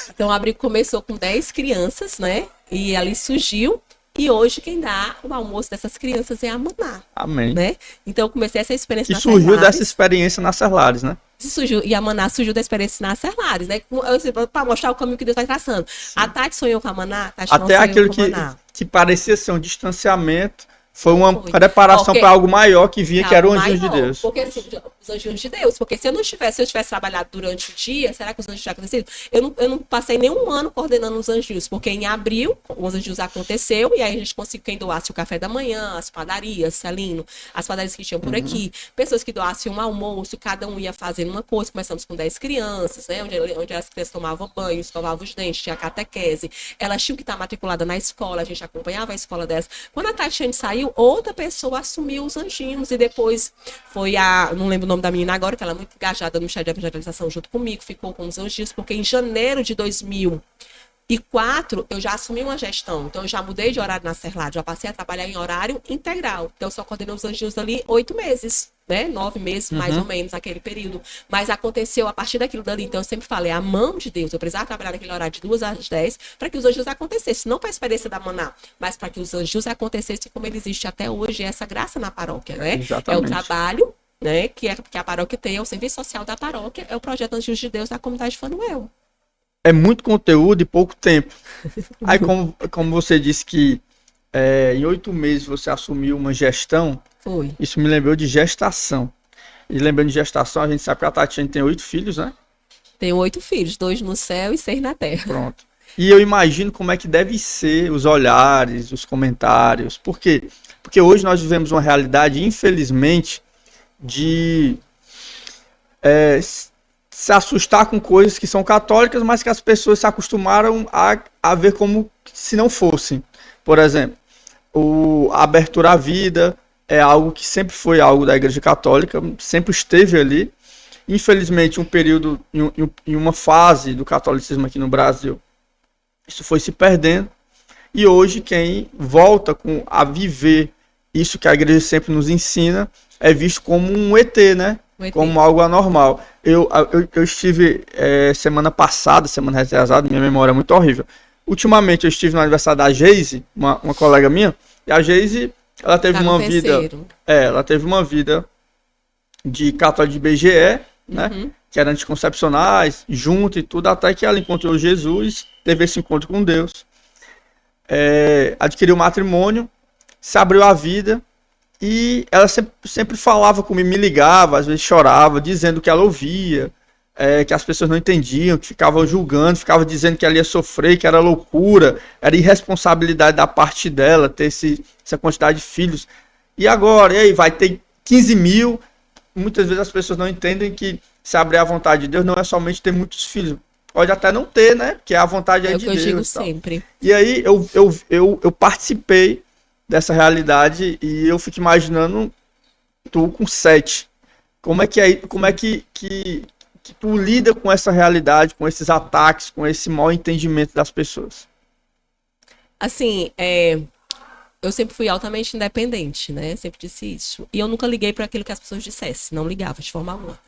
Então o abrigo começou com 10 crianças, né? E ali surgiu, e hoje quem dá o almoço dessas crianças é a Maná. Amém. Né? Então eu comecei essa experiência na Serlares. E surgiu dessa experiência na Serlares, né? E a Maná surgiu da experiência na Serlares, né? Para mostrar o caminho que Deus vai traçando. A Tati sonhou com a Maná, a Tati não até aquilo que parecia ser um distanciamento, foi uma preparação para algo maior que vinha, que era o Anjinhos de Deus. Porque assim, os Anjinhos de Deus, porque se eu tivesse trabalhado durante o dia, será que os Anjinhos tinham acontecido? Eu não passei nem 1 ano coordenando os Anjinhos, porque em abril os Anjinhos aconteceu, e aí a gente conseguiu quem doasse o café da manhã, as padarias, Celino, as padarias que tinham por aqui, pessoas que doassem um almoço, cada um ia fazendo uma coisa. Começamos com 10 crianças, né? Onde as crianças tomavam banho, escovavam os dentes, tinha catequese, elas tinham que estar matriculadas na escola, a gente acompanhava a escola delas. Quando a Tatiane saiu, outra pessoa assumiu os Anjinhos, e depois foi não lembro o nome da menina agora, que ela é muito engajada no Ministério de Evangelização junto comigo, ficou com os Anjinhos, porque em janeiro de 2004 eu já assumi uma gestão, então eu já mudei de horário na Serlares, já passei a trabalhar em horário integral, então eu só coordenei os Anjinhos ali 8 meses. né, 9 meses, mais ou menos, naquele período. Mas aconteceu a partir daquilo dali. Então, eu sempre falei, a mão de Deus. Eu precisava trabalhar naquele horário de 2 às 10 para que os anjos acontecessem. Não para a experiência da maná, mas para que os anjos acontecessem como ele existe até hoje. Essa graça na paróquia, né? Exatamente. É o trabalho, né, que a paróquia tem, é o serviço social da paróquia, é o projeto Anjos de Deus da comunidade de Fanuel. É muito conteúdo e pouco tempo. Aí, como você disse que em 8 meses você assumiu uma gestão, Foi. isso me lembrou de gestação. E lembrando de gestação, a gente sabe que a Tatiane tem 8 filhos, né? Tenho 8 filhos, 2 no céu e 6 na terra. Pronto. E eu imagino como é que deve ser os olhares, os comentários. Por quê? Porque hoje nós vivemos uma realidade, infelizmente, de se assustar com coisas que são católicas, mas que as pessoas se acostumaram a ver como se não fossem. Por exemplo, a abertura à vida é algo que sempre foi algo da Igreja Católica, sempre esteve ali. Infelizmente, um período, em uma fase do catolicismo aqui no Brasil, isso foi se perdendo. E hoje, quem volta a viver isso que a Igreja sempre nos ensina, é visto como um ET, né? Como algo anormal. Eu estive semana passada, semana retrasada, minha memória é muito horrível. Ultimamente eu estive no aniversário da Geise, uma colega minha, e a Geise, ela teve uma vida. Ela teve uma vida de católica de BGE, né? Que era anticoncepcionais, junto e tudo, até que ela encontrou Jesus, teve esse encontro com Deus, adquiriu matrimônio, se abriu a vida. E ela sempre falava comigo, me ligava, às vezes chorava, dizendo que ela ouvia, que as pessoas não entendiam, que ficavam julgando, ficavam dizendo que ela ia sofrer, que era loucura, era irresponsabilidade da parte dela ter essa quantidade de filhos. E agora, e aí, vai ter 15 mil? Muitas vezes as pessoas não entendem que se abrir à vontade de Deus não é somente ter muitos filhos. Pode até não ter, né? Porque a vontade é de Deus. É o que eu digo sempre. E aí eu participei dessa realidade e eu fico imaginando tu com 7. Como é que tu lida com essa realidade, com esses ataques, com esse mau entendimento das pessoas? Assim, eu sempre fui altamente independente, né? Sempre disse isso. E eu nunca liguei para aquilo que as pessoas dissessem, não ligava de forma alguma.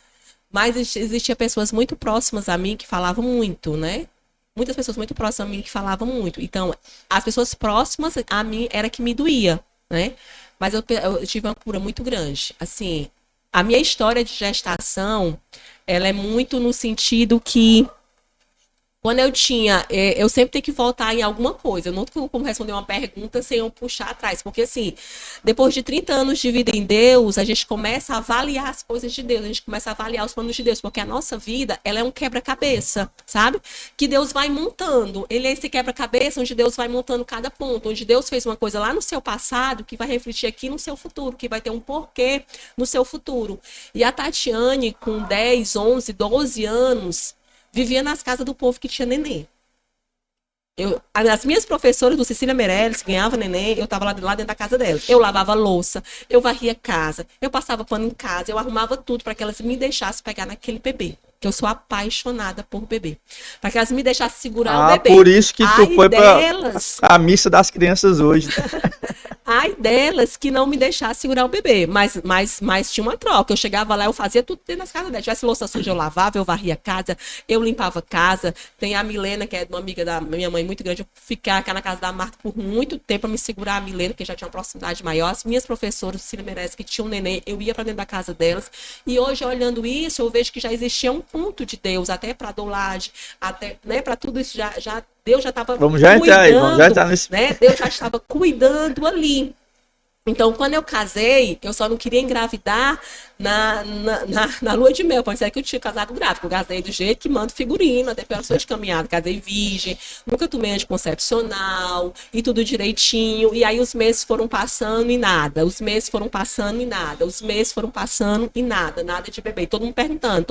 Mas existia pessoas muito próximas a mim que falavam muito, né? Muitas pessoas muito próximas a mim que falavam muito. Então, as pessoas próximas a mim era que me doía, né? Mas eu tive uma cura muito grande. Assim, a minha história de gestação, ela é muito no sentido que quando eu sempre tenho que voltar em alguma coisa. Eu não tenho como responder uma pergunta sem eu puxar atrás. Porque, assim, depois de 30 anos de vida em Deus, a gente começa a avaliar as coisas de Deus. A gente começa a avaliar os planos de Deus. Porque a nossa vida, ela é um quebra-cabeça, sabe? Que Deus vai montando. Ele é esse quebra-cabeça onde Deus vai montando cada ponto. Onde Deus fez uma coisa lá no seu passado que vai refletir aqui no seu futuro. Que vai ter um porquê no seu futuro. E a Tatiane, com 10, 11, 12 anos... vivia nas casas do povo que tinha neném. As minhas professoras do Cecília Meirelles, que ganhava neném, eu estava lá dentro da casa delas. Eu lavava louça, eu varria casa, eu passava pano em casa, eu arrumava tudo para que elas me deixassem pegar naquele bebê. Que eu sou apaixonada por bebê. Para que elas me deixassem segurar o bebê. Por isso que tu foi para a missa das crianças hoje. Ai delas que não me deixassem segurar o bebê. Mas tinha uma troca. Eu chegava lá, eu fazia tudo dentro das casas delas. Se tivesse louça suja, eu lavava, eu varria a casa, eu limpava a casa. Tem a Milena, que é uma amiga da minha mãe muito grande. Eu ficava na casa da Marta por muito tempo para me segurar a Milena, que já tinha uma proximidade maior. As minhas professoras, Cecília Meirelles, que tinham um neném, eu ia para dentro da casa delas. E hoje, olhando isso, eu vejo que já existia um ponto de Deus, até para a doulagem, até, né, para tudo isso, Deus já estava cuidando. Vamos já entrar nesse... né? Deus já estava cuidando ali. Então, quando eu casei, eu só não queria engravidar na lua de mel. Pode ser que eu tinha casado grávida. Eu casei do jeito que manda figurino, até pela sua caminhada. Casei virgem, nunca tomei anticoncepcional e tudo direitinho. E aí os meses foram passando e nada. Os meses foram passando e nada. Os meses foram passando e nada. Nada de bebê. Todo mundo perguntando.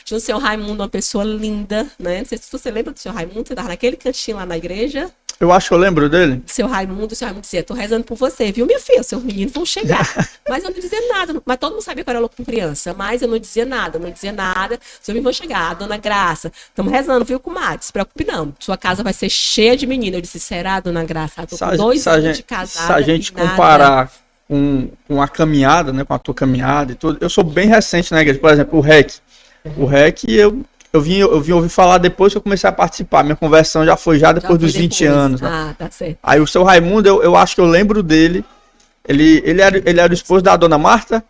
Tinha o seu Raimundo, uma pessoa linda, né? Não sei se você lembra do seu Raimundo. Você estava naquele cantinho lá na igreja. Eu acho que eu lembro dele. Seu Raimundo dizia, tô rezando por você, viu, minha filha? Seus meninos vão chegar. Mas eu não dizia nada. Mas todo mundo sabia que eu era louco com criança. Mas eu não dizia nada. Seus meninos vão chegar. A dona Graça, estamos rezando, viu, comadre? Se preocupe não. Sua casa vai ser cheia de meninos. Eu disse, será, dona Graça? Eu tô com 2 anos de casada. Se a gente comparar com a caminhada, né? Com a tua caminhada e tudo. Eu sou bem recente na igreja. Por exemplo, o REC. O REC eu vim ouvir falar depois que eu comecei a participar. Minha conversão já foi depois dos 20 anos. Né? Ah, tá certo. Aí o seu Raimundo, eu acho que eu lembro dele. Ele era o esposo da dona Marta?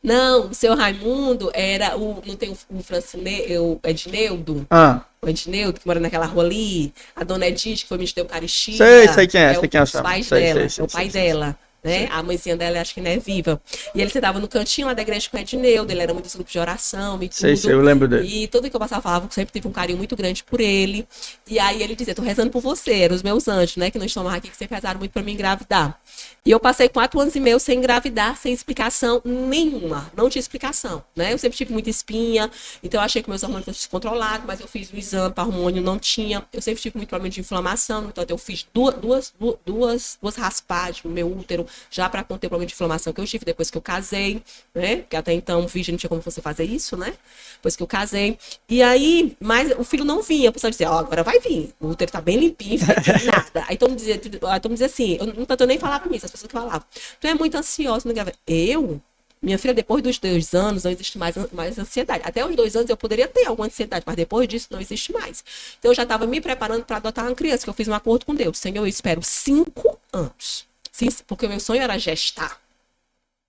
Não, o seu Raimundo era não tem o Francine, o Edneudo? Ah. O Edneudo, que mora naquela rua ali, a dona Edith, que foi me deu Eucaristia. Sei quem é, sei quem é. Os pais dela, é o pai dela. Né? A mãezinha dela, acho que não é viva. E ele sentava no cantinho lá da igreja com o Edneudo, ele era muito dos grupos de oração e tudo. Sei, eu lembro dele. E tudo que eu passava, falava que sempre tive um carinho muito grande por ele. E aí ele dizia, tô rezando por você, eram os meus anjos, né, que não estão mais aqui, que sempre rezaram muito pra me engravidar. E eu passei 4 anos e meio sem engravidar, sem explicação nenhuma. Não tinha explicação, né? Eu sempre tive muita espinha, então eu achei que meus hormônios fossem descontrolados, mas eu fiz o exame para hormônio, não tinha. Eu sempre tive muito problema de inflamação, então eu fiz duas raspagens no meu útero, já para conter o problema de inflamação que eu tive depois que eu casei, né? Porque até então, virgem, não tinha como você fazer isso, né? Depois que eu casei. E aí, mas o filho não vinha. A pessoa dizia, ó, agora vai vir. O útero tá bem limpinho, nada. Aí todo mundo dizia assim, eu não nem falava pra mim, as pessoas que falavam, tu é muito ansiosa, não grava. Minha filha, depois dos 2 anos, não existe mais ansiedade. Até os 2 anos eu poderia ter alguma ansiedade, mas depois disso não existe mais. Então eu já estava me preparando para adotar uma criança, que eu fiz um acordo com Deus. Senhor, eu espero 5 anos. Sim, porque o meu sonho era gestar.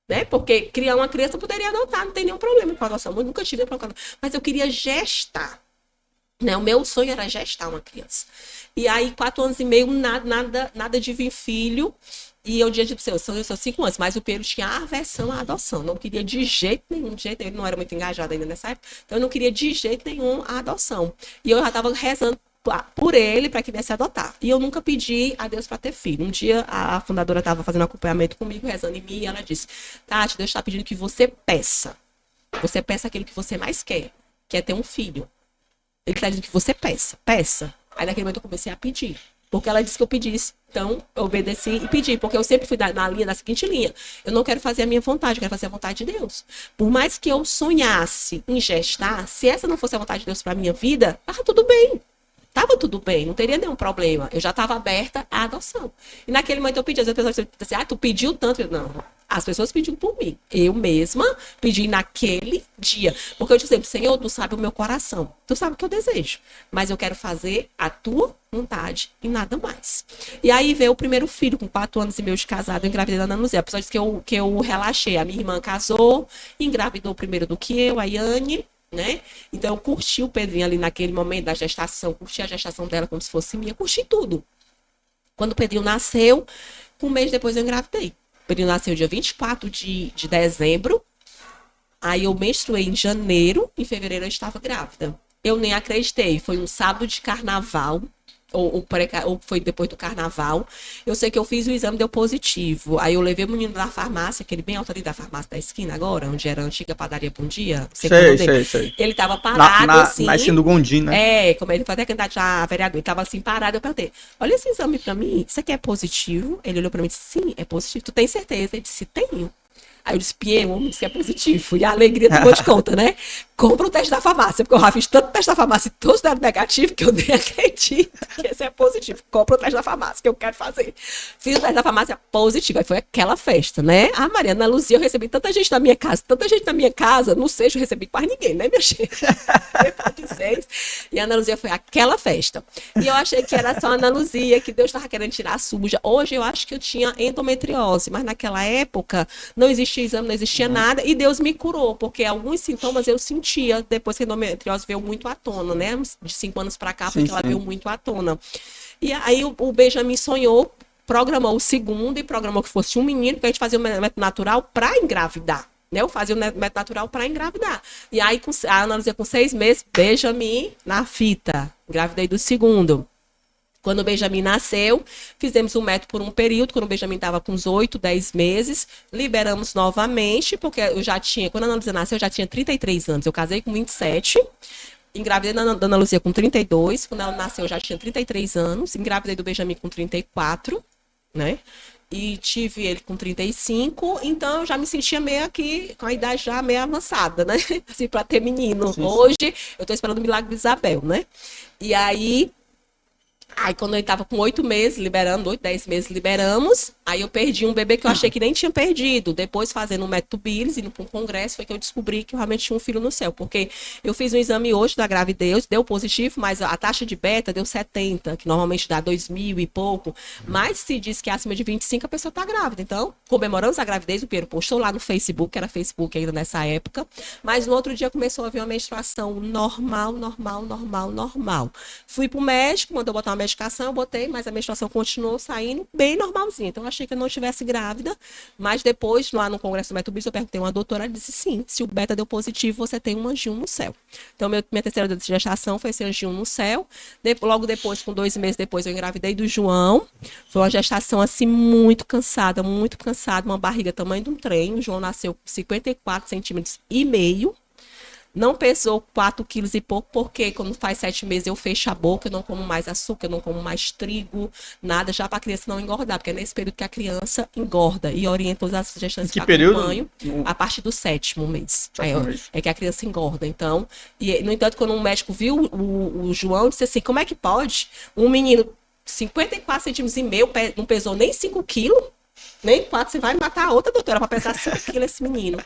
Né? Porque criar uma criança eu poderia adotar, não tem nenhum problema com a adoção. Eu nunca tive problema, mas eu queria gestar. Né? O meu sonho era gestar uma criança. E aí, 4 anos e meio, nada de vir filho. E eu dizia para você, eu sou 5 anos, mas o Pedro tinha aversão à adoção. Não queria de jeito nenhum, ele não era muito engajado ainda nessa época, então eu não queria de jeito nenhum a adoção. E eu já estava rezando por ele para que viesse adotar. E eu nunca pedi a Deus para ter filho. Um dia a fundadora estava fazendo acompanhamento comigo, rezando em mim, e ela disse, Tati, Deus está pedindo que você peça. Você peça aquilo que você mais quer, que é ter um filho. Ele está dizendo que você peça. Aí naquele momento eu comecei a pedir. Porque ela disse que eu pedisse. Então, eu obedeci e pedi. Porque eu sempre fui na seguinte linha. Eu não quero fazer a minha vontade, eu quero fazer a vontade de Deus. Por mais que eu sonhasse em gestar, se essa não fosse a vontade de Deus para minha vida, tava tudo bem. Tava tudo bem, não teria nenhum problema. Eu já estava aberta à adoção. E naquele momento eu pedi. As pessoas diziam assim, tu pediu tanto? Eu, não. As pessoas pediam por mim. Eu mesma pedi naquele dia. Porque eu disse sempre, Senhor, tu sabe o meu coração. Tu sabe o que eu desejo. Mas eu quero fazer a tua vontade e nada mais. E aí veio o primeiro filho, com 4 anos e meio de casado, eu engravidei da Ana Luzia. A pessoa disse que eu relaxei. A minha irmã casou, engravidou primeiro do que eu, a Yane. Né? Então eu curti o Pedrinho ali naquele momento da gestação, curti a gestação dela como se fosse minha, curti tudo. Quando o Pedrinho nasceu, 1 mês depois eu engravidei. O Pedrinho nasceu dia 24 de dezembro, aí eu menstruei em janeiro, em fevereiro eu estava grávida. Eu nem acreditei, foi um sábado de carnaval, ou foi depois do carnaval. Eu sei que eu fiz o exame, deu positivo. Aí eu levei o menino da farmácia, aquele bem alto ali da farmácia da esquina agora, onde era a antiga padaria Bom Dia. Sei. Ele tava parado assim. Na esquina do Gondim, né? Como ele foi até candidato a vereador. Ele tava assim parado, eu perguntei, olha esse exame pra mim, isso aqui é positivo? Ele olhou pra mim e disse, sim, é positivo. Tu tem certeza? Ele disse, tenho. Aí eu disse, Pierre, o homem disse que é positivo. E a alegria do de conta, né? Compra o teste da farmácia, porque eu já fiz tanto teste da farmácia e todos deram negativo que eu nem acredito que esse é positivo. Compra o teste da farmácia, que eu quero fazer. Fiz o teste da farmácia positivo. Aí foi aquela festa, né? A Mariana Luzia, eu recebi tanta gente na minha casa, não sei se eu recebi quase ninguém, né, minha gente? E a Ana Luzia foi aquela festa. E eu achei que era só a Ana Luzia, que Deus estava querendo tirar a suja. Hoje eu acho que eu tinha endometriose, mas naquela época não existia exame, não existia nada, e Deus me curou, porque alguns sintomas eu sentia depois que a endometriose veio muito à tona, né? De 5 anos para cá, porque ela veio muito à tona. E aí o Benjamin sonhou, programou o segundo e programou que fosse um menino, porque a gente fazia o método natural para engravidar. Né? Eu fazia o método natural para engravidar. E aí a Ana Luzia com 6 meses, Benjamin na fita. Engravidei do segundo. Quando o Benjamin nasceu, fizemos o método por um período, quando o Benjamin estava com uns 8, 10 meses, liberamos novamente, porque eu já tinha, quando a Ana Luzia nasceu, eu já tinha 33 anos, eu casei com 27, engravidei da Ana Luzia com 32, quando ela nasceu eu já tinha 33 anos, engravidei do Benjamin com 34, né? E tive ele com 35, então eu já me sentia meio aqui, com a idade já meio avançada, né? Assim, para ter menino. Hoje, eu tô esperando o milagre de Isabel, né? E aí Aí quando ele tava com 8 meses liberando, 8, 10 meses liberamos, aí eu perdi um bebê que eu achei que nem tinha perdido. Depois fazendo um método Bills, indo para um congresso, foi que eu descobri que eu realmente tinha um filho no céu. Porque eu fiz um exame hoje da gravidez, deu positivo, mas a taxa de beta deu 70, que normalmente dá 2.000 e pouco. Mas se diz que é acima de 25, a pessoa tá grávida. Então, comemoramos a gravidez, o Pedro postou lá no Facebook, que era Facebook ainda nessa época. Mas no outro dia começou a vir uma menstruação normal. Fui pro médico, mandou botar uma medicação, eu botei, mas a menstruação continuou saindo bem normalzinha. Então, eu achei que eu não estivesse grávida, mas depois, lá no Congresso do Método Bills, eu perguntei a uma doutora, ela disse sim, se o beta deu positivo, você tem um anjinho no céu. Então, minha terceira gestação foi esse anjinho no céu. Logo depois, com 2 meses depois, eu engravidei do João. Foi uma gestação, assim, muito cansada, uma barriga tamanho de um trem. O João nasceu com 54 centímetros e meio. Não pesou 4 quilos e pouco, porque quando faz 7 meses eu fecho a boca, eu não como mais açúcar, eu não como mais trigo, nada, já para a criança não engordar, porque é nesse período que a criança engorda e orienta todas as gestantes que período? Acompanho, a partir do 7º mês. É que a criança engorda. Então, no entanto, quando um médico viu o João, disse assim, como é que pode um menino 54 centímetros e meio, não pesou nem 5 quilos, nem 4, você vai matar a outra doutora para pesar 5 quilos esse menino.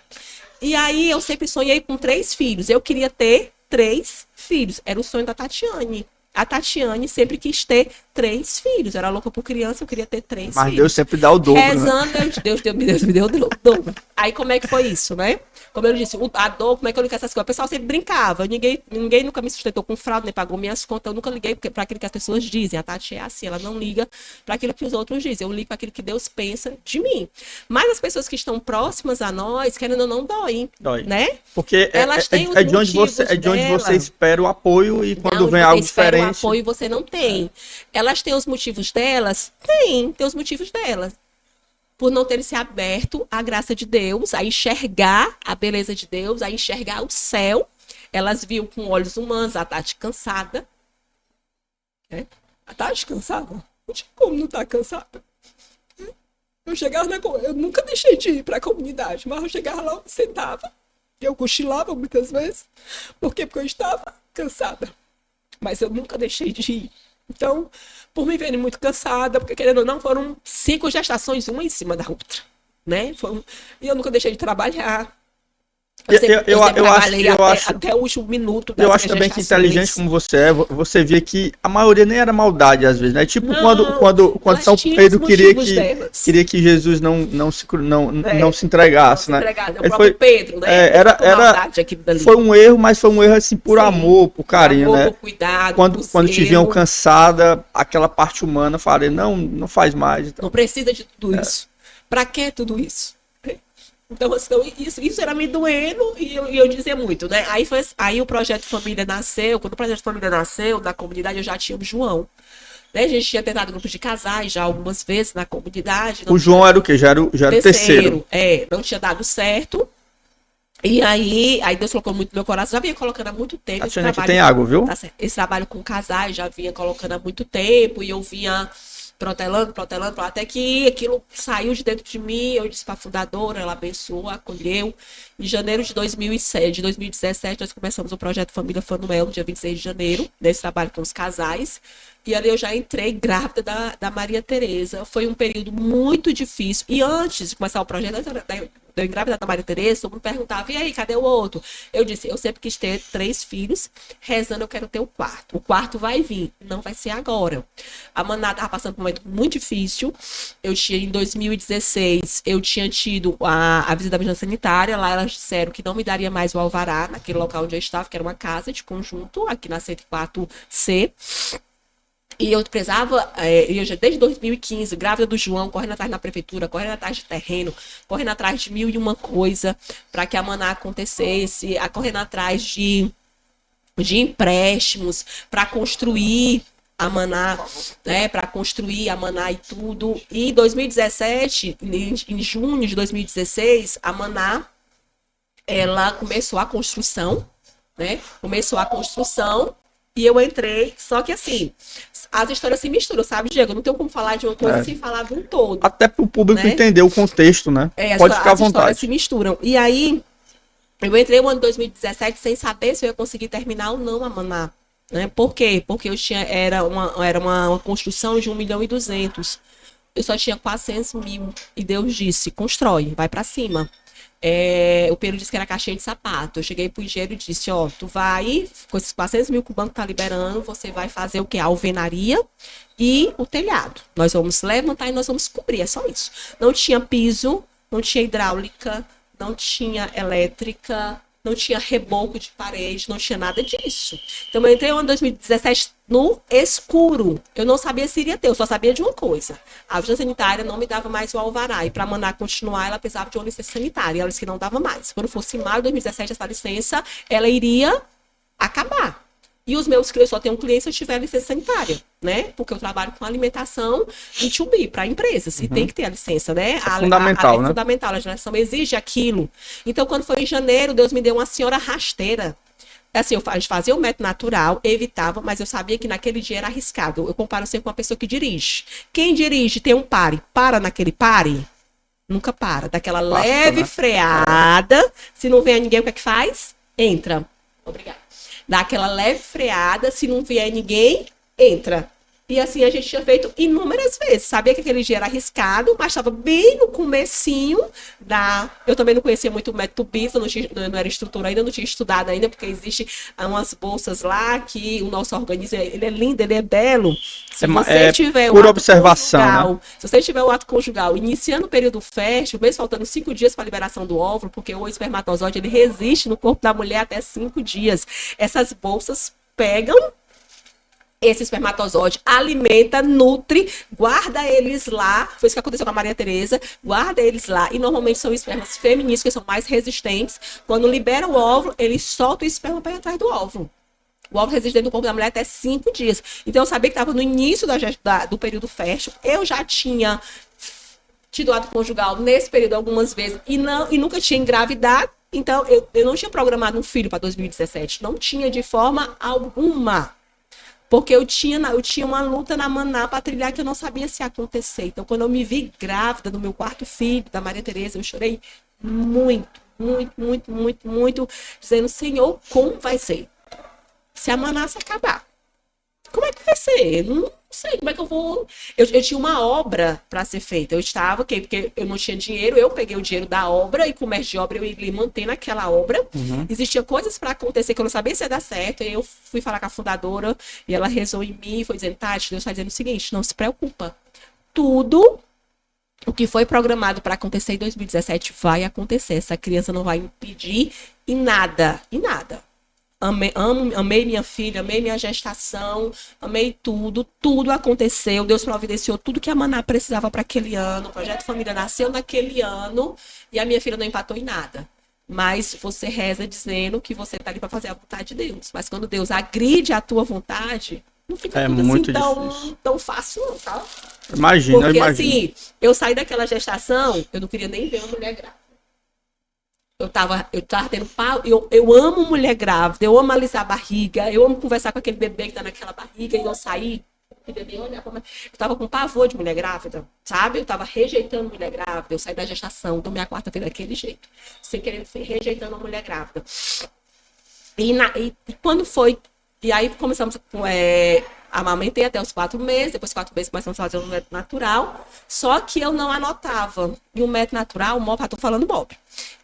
E aí eu sempre sonhei com 3 filhos. Eu queria ter 3 filhos. Era o sonho da Tatiane. A Tatiane sempre quis ter 3 filhos. Eu era louca por criança, eu queria ter 3 filhos. Mas Deus sempre dá o dobro, rezando, né? Deus me deu o dobro. Aí como é que foi isso, né? Como eu disse, a dor, como é que eu liguei essas coisas? O pessoal sempre brincava. Ninguém nunca me sustentou com fraude, nem pagou minhas contas. Eu nunca liguei para aquilo que as pessoas dizem. A Tati é assim, ela não liga para aquilo que os outros dizem. Eu ligo para aquilo que Deus pensa de mim. Mas as pessoas que estão próximas a nós, querendo ou não, dói. Né? Porque elas têm os de onde você espera o apoio e quando vem algo diferente. O apoio você não tem. Elas têm os motivos delas? Tem os motivos delas. Por não terem se aberto à graça de Deus, a enxergar a beleza de Deus, a enxergar o céu. Elas viam com olhos humanos a Tati cansada. A Tati cansada? Não tinha como não estar cansada. Eu chegava eu nunca deixei de ir para a comunidade, mas eu chegava lá, eu sentava, eu cochilava muitas vezes. Por quê? Porque eu estava cansada. Mas eu nunca deixei de ir. Então, por me verem muito cansada, porque querendo ou não, foram 5 gestações, uma em cima da outra, né? E eu nunca deixei de trabalhar. Eu acho até o último minuto. Eu acho também que inteligente como você é, você via que a maioria nem era maldade às vezes, né? Tipo quando São Pedro queria que Jesus não se entregasse, né? Foi Pedro, né? Foi um erro, mas foi um erro assim por amor, por carinho, né? Por cuidado, quando te viam cansada, aquela parte humana, falei, não faz mais. Então. Não precisa de tudo isso. Pra que tudo isso? Então, isso era me doendo e eu dizia muito, né? Aí o Projeto Família nasceu. Quando o Projeto Família nasceu, na comunidade eu já tinha o João. Né? A gente tinha tentado grupos de casais já algumas vezes na comunidade. O João era o quê? Já era o terceiro. Não tinha dado certo. E aí Deus colocou muito no meu coração. Já vinha colocando há muito tempo. Esse trabalho, aqui tem água, viu? Tá certo. Esse trabalho com casais já vinha colocando há muito tempo. E eu vinha protelando, até que aquilo saiu de dentro de mim. Eu disse para a fundadora, ela abençoou, acolheu. Em janeiro de 2017, nós começamos o projeto Família Fanuel, no dia 26 de janeiro, nesse trabalho com os casais. E ali eu já entrei grávida da Maria Tereza. Foi um período muito difícil. E antes de começar o projeto, eu engravidar da Maria Tereza, todo mundo perguntava, e aí, cadê o outro? Eu disse, eu sempre quis ter 3 filhos, rezando, eu quero ter o quarto. O quarto vai vir, não vai ser agora. A Maná estava passando por um momento muito difícil. Em 2016, eu tinha tido a visita da vigilância sanitária. Lá elas disseram que não me daria mais o alvará, naquele local onde eu estava, que era uma casa de conjunto, aqui na 104C. E eu precisava, desde 2015, grávida do João, correndo atrás na prefeitura, correndo atrás de terreno, correndo atrás de 1001 coisa para que a Maná acontecesse, correndo atrás de empréstimos para construir a Maná, né, para construir a Maná e tudo. E em 2017, em junho de 2016, a Maná, ela começou a construção, né? E eu entrei, só que assim, as histórias se misturam, sabe, Diego? Não tenho como falar de uma coisa sem falar de um todo. Até para o público entender o contexto, né? Pode ficar à vontade. As histórias se misturam. E aí, eu entrei no ano de 2017 sem saber se eu ia conseguir terminar ou não a Maná. Né? Por quê? Porque era uma construção de 1.200.000. Eu só tinha 400.000. E Deus disse, constrói, vai para cima. O Pedro disse que era caixinha de sapato. Eu cheguei pro engenheiro e disse, ó, tu vai, com esses 400.000 que o banco tá liberando, você vai fazer o quê? A alvenaria e o telhado. Nós vamos levantar e nós vamos cobrir, é só isso. Não tinha piso, não tinha hidráulica, não tinha elétrica, não tinha reboco de parede, não tinha nada disso. Então eu entrei em 2017 no escuro. Eu não sabia se iria ter, eu só sabia de uma coisa. A vigilância sanitária não me dava mais o alvará. E para mandar continuar, ela precisava de uma licença sanitária. Ela disse que não dava mais. Quando fosse em maio de 2017, essa licença, ela iria acabar. E os meus clientes só tenho clientes se eu tiver licença sanitária, né? Porque eu trabalho com alimentação B2B para empresas. E tem que ter a licença, né? É fundamental, né? Fundamental, a legislação exige aquilo. Então, quando foi em janeiro, Deus me deu uma senhora rasteira. Assim, a gente fazia o método natural, evitava, mas eu sabia que naquele dia era arriscado. Eu comparo sempre com uma pessoa que dirige. Quem dirige tem um pare. Para naquele pare? Nunca para. Daquela leve freada. Se não vier ninguém, o que é que faz? Entra. Obrigada. Dá aquela leve freada, se não vier ninguém, entra. E assim a gente tinha feito inúmeras vezes. Sabia que aquele dia era arriscado, mas estava bem no comecinho da... Eu também não conhecia muito o método BIS, eu não era instrutora ainda, não tinha estudado ainda, porque existe umas bolsas lá que o nosso organismo, ele é lindo, ele é belo. Se você tiver por observação, né? Se você tiver o ato conjugal iniciando o período fértil, mesmo faltando 5 dias para a liberação do óvulo, porque o espermatozoide ele resiste no corpo da mulher até 5 dias. Essas bolsas pegam esse espermatozoide, alimenta, nutre, guarda eles lá. Foi isso que aconteceu com a Maria Tereza. Guarda eles lá. E normalmente são espermas femininos que são mais resistentes. Quando libera o óvulo, ele solta o esperma para ir atrás do óvulo. O óvulo resiste dentro do corpo da mulher até 5 dias. Então eu sabia que estava no início do período fértil. Eu já tinha tido ato conjugal nesse período algumas vezes e nunca tinha engravidado. Então eu não tinha programado um filho para 2017. Não tinha de forma alguma. Porque eu tinha uma luta na Maná para trilhar que eu não sabia se ia acontecer. Então, quando eu me vi grávida do meu 4º filho, da Maria Tereza, eu chorei muito, muito, muito, muito, muito, dizendo, Senhor, como vai ser? Se a Maná se acabar, como é que vai ser? Não sei como é que eu vou... Eu tinha uma obra para ser feita. Eu estava, porque eu não tinha dinheiro, eu peguei o dinheiro da obra e com o mestre de obra eu ia manter naquela obra. Existiam coisas para acontecer que eu não sabia se ia dar certo. E eu fui falar com a fundadora e ela rezou em mim e foi dizendo, Tati, Deus está dizendo o seguinte, não se preocupa. Tudo o que foi programado para acontecer em 2017 vai acontecer. Essa criança não vai impedir em nada, em nada. Amei minha filha, amei minha gestação, amei tudo aconteceu, Deus providenciou tudo que a Maná precisava para aquele ano, o Projeto Família nasceu naquele ano e a minha filha não empatou em nada. Mas você reza dizendo que você está ali para fazer a vontade de Deus. Mas quando Deus agride a tua vontade, não fica tudo muito assim tão fácil não, tá? Imagina, porque assim, eu saí daquela gestação, eu não queria nem ver uma mulher grávida. Eu tava tendo pau, eu amo mulher grávida, eu amo alisar a barriga, eu amo conversar com aquele bebê que tá naquela barriga, e eu saí, eu tava com pavor de mulher grávida, sabe? Eu tava rejeitando mulher grávida, eu saí da gestação, então minha quarta feira daquele jeito, sem querer, rejeitando a mulher grávida. E quando foi, e aí começamos com... amamentei até os 4 meses, depois de 4 meses começamos a fazer um método natural, só que eu não anotava. E o método natural, o MOB, estou falando MOB.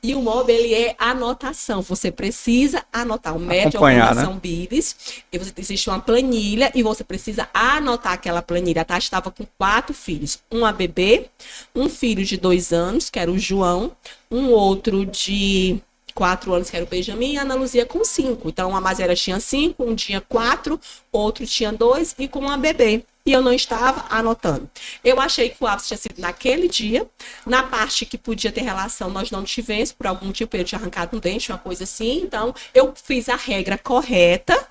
E o MOB, ele é anotação, você precisa anotar. O método de organização BIDES, existe uma planilha e você precisa anotar aquela planilha. A Tati estava com 4 filhos, uma bebê, um filho de 2 anos, que era o João, um outro de 4 anos, que era o Benjamin, e a Ana Luzia com 5. Então, a mais velha tinha 5, um tinha 4, outro tinha 2 e com uma bebê. E eu não estava anotando. Eu achei que o ápice tinha sido naquele dia. Na parte que podia ter relação, nós não tivemos, por algum tipo, eu tinha arrancado um dente, uma coisa assim. Então, eu fiz a regra correta,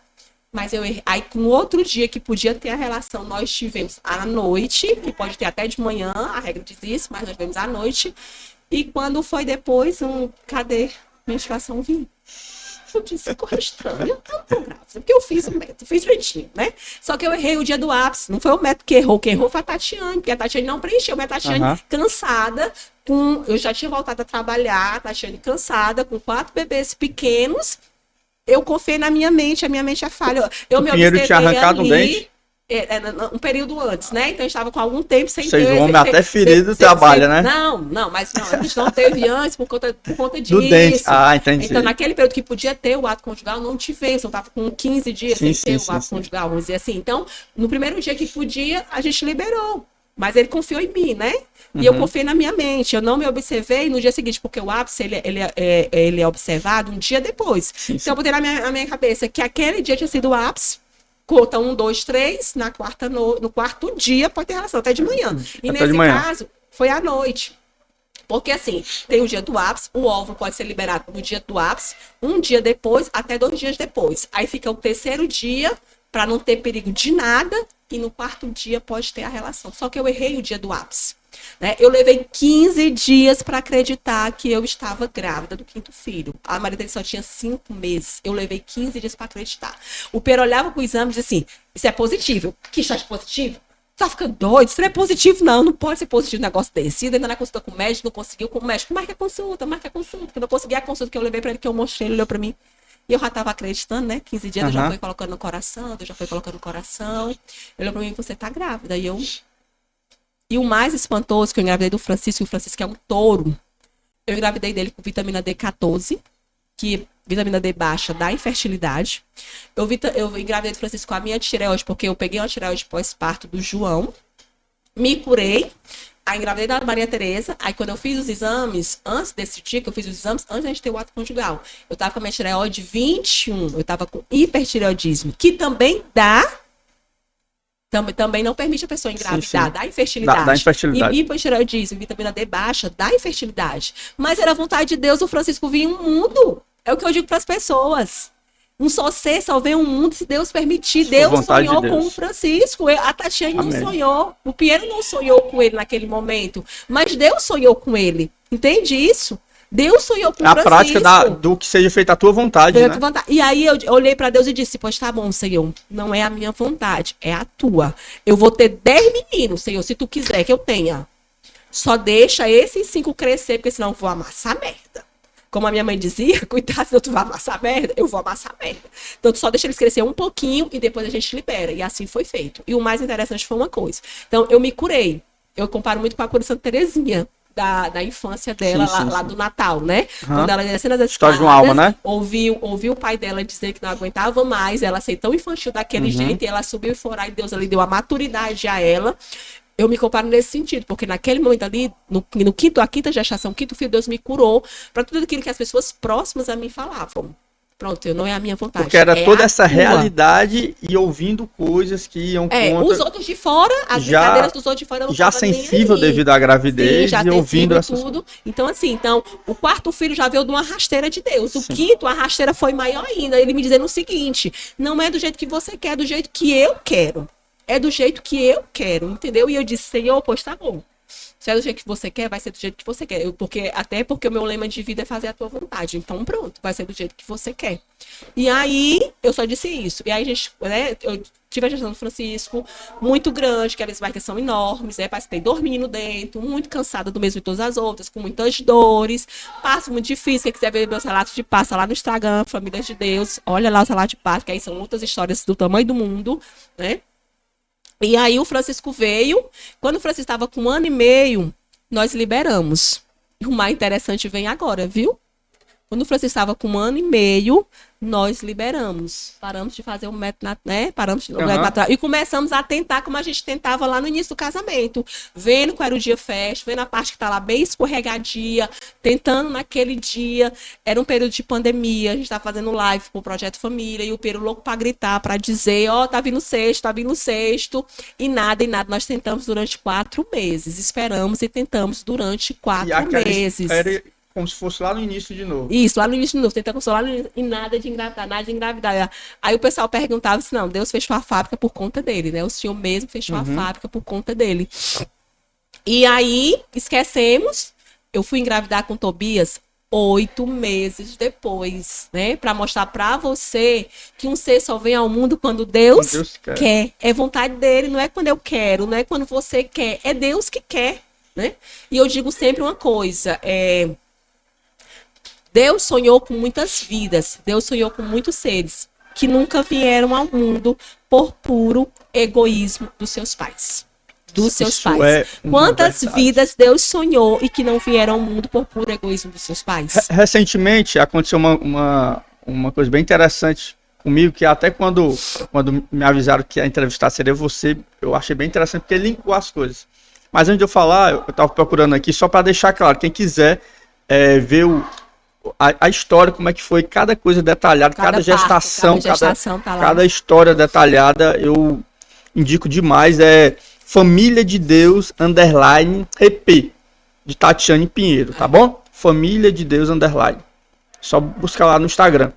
mas eu errei. Aí, com outro dia que podia ter a relação, nós tivemos à noite, e pode ter até de manhã, a regra diz isso, mas nós tivemos à noite. E quando foi depois, cadê? Menstruação vinha. Eu disse, corre estranho, eu não tô grávida, porque eu fiz o método, fiz direitinho, né? Só que eu errei o dia do ápice, não foi o método que errou, quem errou foi a Tatiane, porque a Tatiane não preencheu, mas a Tatiane cansada, eu já tinha voltado a trabalhar, a Tatiane cansada, com 4 bebês pequenos, Eu confiei na minha mente, a minha mente é falha. Eu O me Pinheiro tinha observei arrancado um ali, dente. um período antes, né? Então, a gente estava com algum tempo sem Vocês, o ter. homem até ferido trabalha, né? Não, mas não, a gente não teve antes por conta Do dente. disso. Ah, entendi. Então, naquele período que podia ter o ato conjugal, não tivemos. Eu estava com 15 dias Sim, sem ter sim, o ato sim. conjugal, vamos dizer assim. Então, no primeiro dia que podia, a gente liberou. Mas ele confiou em mim, né? E eu confiei na minha mente. Eu não me observei no dia seguinte, porque o ápice ele é observado um dia depois. Sim, então, eu botei na minha cabeça que aquele dia tinha sido o ápice. Conta 1, 2, 3, no quarto dia pode ter relação, até de manhã. E Até de nesse manhã. caso, foi à noite. Porque assim, tem o dia do ápice, o óvulo pode ser liberado no dia do ápice, um dia depois, até 2 dias depois. Aí fica o terceiro dia, para não ter perigo de nada, e no quarto dia pode ter a relação. Só que eu errei o dia do ápice. Né? Eu levei 15 dias para acreditar que eu estava grávida do 5º filho. A Maria dele só tinha 5 meses. Eu levei 15 dias para acreditar. O Pedro olhava para o exame e dizia assim, isso é positivo. Que está de positivo? Tá ficando doido? Isso não é positivo, não. Não pode ser positivo um negócio desse. Ainda na consulta com o médico, não conseguiu com o médico. Marca a consulta. Porque eu não consegui a consulta que eu levei para ele, que eu mostrei, ele olhou para mim. E eu já estava acreditando, né? 15 dias, eu já fui colocando no coração, Ele olhou para mim, você tá grávida. E o mais espantoso que eu engravidei do Francisco, e o Francisco é um touro. Eu engravidei dele com vitamina D14, que vitamina D baixa dá infertilidade. Eu engravidei do Francisco com a minha tireoide, porque eu peguei uma tireoide pós-parto do João, me curei, aí engravidei da Maria Tereza, aí quando eu fiz os exames, antes desse dia que eu fiz os exames, antes de a gente ter o ato conjugal, eu tava com a minha tireoide 21, eu tava com hipertireoidismo, que também dá... Também não permite a pessoa engravidar, dá infertilidade. Dá infertilidade. E hipotireoidismo, vitamina D baixa, dá infertilidade. Mas era a vontade de Deus o Francisco vir em um mundo. É o que eu digo para as pessoas. Um só ser, só vê um mundo se Deus permitir. Deus sonhou com o Francisco. A Tatiane não sonhou. O Pinheiro não sonhou com ele naquele momento. Mas Deus sonhou com ele. Entende isso? Deus sonhou com o Francisco. A prática do que seja feita a tua vontade, né? E aí eu olhei para Deus e disse, pois tá bom, Senhor, não é a minha vontade, é a tua. Eu vou ter 10 meninos, Senhor, se tu quiser que eu tenha. Só deixa esses 5 crescer, porque senão eu vou amassar merda. Como a minha mãe dizia, cuidado, se tu vai amassar merda, eu vou amassar merda. Então tu só deixa eles crescer um pouquinho e depois a gente libera. E assim foi feito. E o mais interessante foi uma coisa. Então eu me curei. Eu comparo muito com a cura de Santa Terezinha. Da infância dela, lá do Natal, né? Quando ela descendo as escadas, de uma alma, né? ouviu o pai dela dizer que não aguentava mais, ela ser tão infantil daquele jeito, e ela subiu e foi lá, e Deus ali deu a maturidade a ela. Eu me comparo nesse sentido, porque naquele momento ali, a quinta gestação, o 5º filho, Deus me curou para tudo aquilo que as pessoas próximas a mim falavam. Pronto, não é a minha vontade. Porque era toda essa realidade e ouvindo coisas que iam contra... Os outros de fora, as brincadeiras dos outros de fora, eu não já sensível devido à gravidez. Sim, já e ouvindo essas... tudo. Então, assim, o 4º filho já veio de uma rasteira de Deus. O 5º, a rasteira foi maior ainda. Ele me dizendo o seguinte, não é do jeito que você quer, é do jeito que eu quero. É do jeito que eu quero, entendeu? E eu disse, Senhor, pois tá bom. Se é do jeito que você quer, vai ser do jeito que você quer. Até porque o meu lema de vida é fazer a tua vontade. Então, pronto, vai ser do jeito que você quer. E aí, eu só disse isso. E aí, a gente, né, eu tive a gestação do Francisco, muito grande, que as barrigas são enormes, né? Parece que tem 2 meninos dentro, muito cansada do mesmo de todas as outras, com muitas dores, passo muito difícil. Quem quiser ver meus relatos de passa lá no Instagram, Famílias de Deus, olha lá os relatos de passa, que aí são outras histórias do tamanho do mundo, né? E aí o Francisco veio, quando o Francisco estava com 1 ano e meio, nós liberamos. E o mais interessante vem agora, viu? Quando o Francisco estava com 1 ano e meio, nós liberamos. Paramos de fazer o método, né? Paramos de natural. E começamos a tentar como a gente tentava lá no início do casamento. Vendo qual era o dia festa, vendo a parte que tá lá bem escorregadia, tentando naquele dia. Era um período de pandemia, a gente tava fazendo live pro Projeto Família, e o Pedro louco para gritar, para dizer, tá vindo sexto. E nada. Nós tentamos durante 4 meses. Esperamos e tentamos durante 4 meses. Como se fosse lá no início de novo. Isso, lá no início de novo. Tentando consolar e nada de engravidar. Aí o pessoal perguntava assim, não, Deus fechou a fábrica por conta dele, né? O Senhor mesmo fechou a fábrica por conta dele. E aí, esquecemos, eu fui engravidar com Tobias 8 meses depois, né? Pra mostrar pra você que um ser só vem ao mundo quando Deus quer. É vontade dele, não é quando eu quero, não é quando você quer, é Deus que quer, né? E eu digo sempre uma coisa, Deus sonhou com muitas vidas, Deus sonhou com muitos seres que nunca vieram ao mundo por puro egoísmo dos seus pais. Dos seus Isso pais. é uma Quantas verdade. vidas Deus sonhou e que não vieram ao mundo por puro egoísmo dos seus pais? Recentemente aconteceu uma coisa bem interessante comigo, que até quando me avisaram que a entrevistar seria você, eu achei bem interessante, porque linkou as coisas. Mas antes de eu falar, eu estava procurando aqui, só para deixar claro, quem quiser ver a história, como é que foi, cada coisa detalhada, cada gestação, tá lá. cada história detalhada, eu indico demais, Família de Deus, _EP, de Tatiane Pinheiro, tá bom? Família de Deus, _. Só buscar lá no Instagram.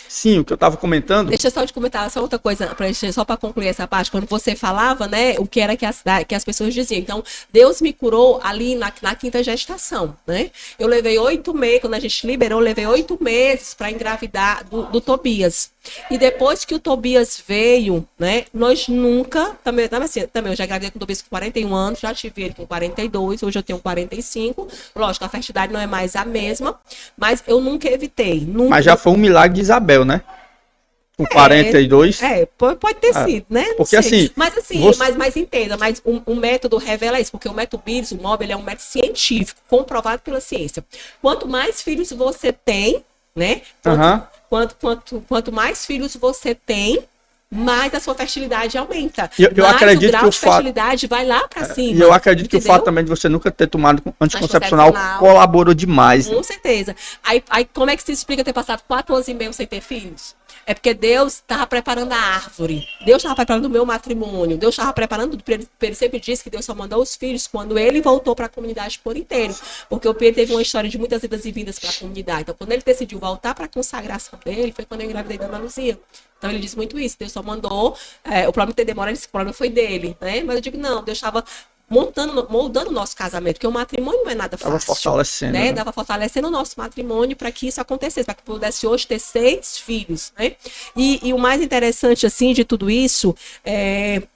Sim, o que eu estava comentando... Deixa eu só te comentar só outra coisa, só para concluir essa parte. Quando você falava, né, o que era que as pessoas diziam. Então, Deus me curou ali na quinta gestação, né? Eu levei 8 meses, quando a gente liberou, eu levei 8 meses para engravidar do Tobias. E depois que o Tobias veio, né, nós nunca, também eu já engravidei com o Tobias com 41 anos, já tive ele com 42, hoje eu tenho 45. Lógico, a fertilidade não é mais a mesma, mas eu nunca evitei. Nunca... Mas já foi um milagre de Isabel, né? Com 42. Pode ter sido, né? Não porque sei. assim... Mas assim, mas entenda, mas o método revela isso, porque o método Beers, o MOB, ele é um método científico, comprovado pela ciência. Quanto mais filhos você tem, né? Quanto mais filhos você tem, mais a sua fertilidade aumenta. Eu acredito o grau que de fertilidade vai lá para cima. E eu acredito que o fato também de você nunca ter tomado anticoncepcional colaborou demais. Com certeza. Aí como é que se explica ter passado 4 anos e meio sem ter filhos? É porque Deus estava preparando a árvore. Deus estava preparando o meu matrimônio. Deus estava preparando tudo. Ele sempre disse que Deus só mandou os filhos quando ele voltou para a comunidade por inteiro. Porque o Pedro teve uma história de muitas idas e vindas para a comunidade. Então, quando ele decidiu voltar para a consagração dele, foi quando eu engravidei da Ana Luzia. Então, ele disse muito isso. Deus só mandou. O problema de ter demora, ele disse que o problema foi dele. Né? Mas eu digo, não, Deus estava moldando o nosso casamento, porque o matrimônio não é nada fácil. Estava fortalecendo. Né? Dava fortalecendo o nosso matrimônio para que isso acontecesse, para que pudesse hoje ter 6 filhos. Né? E o mais interessante, assim, de tudo isso,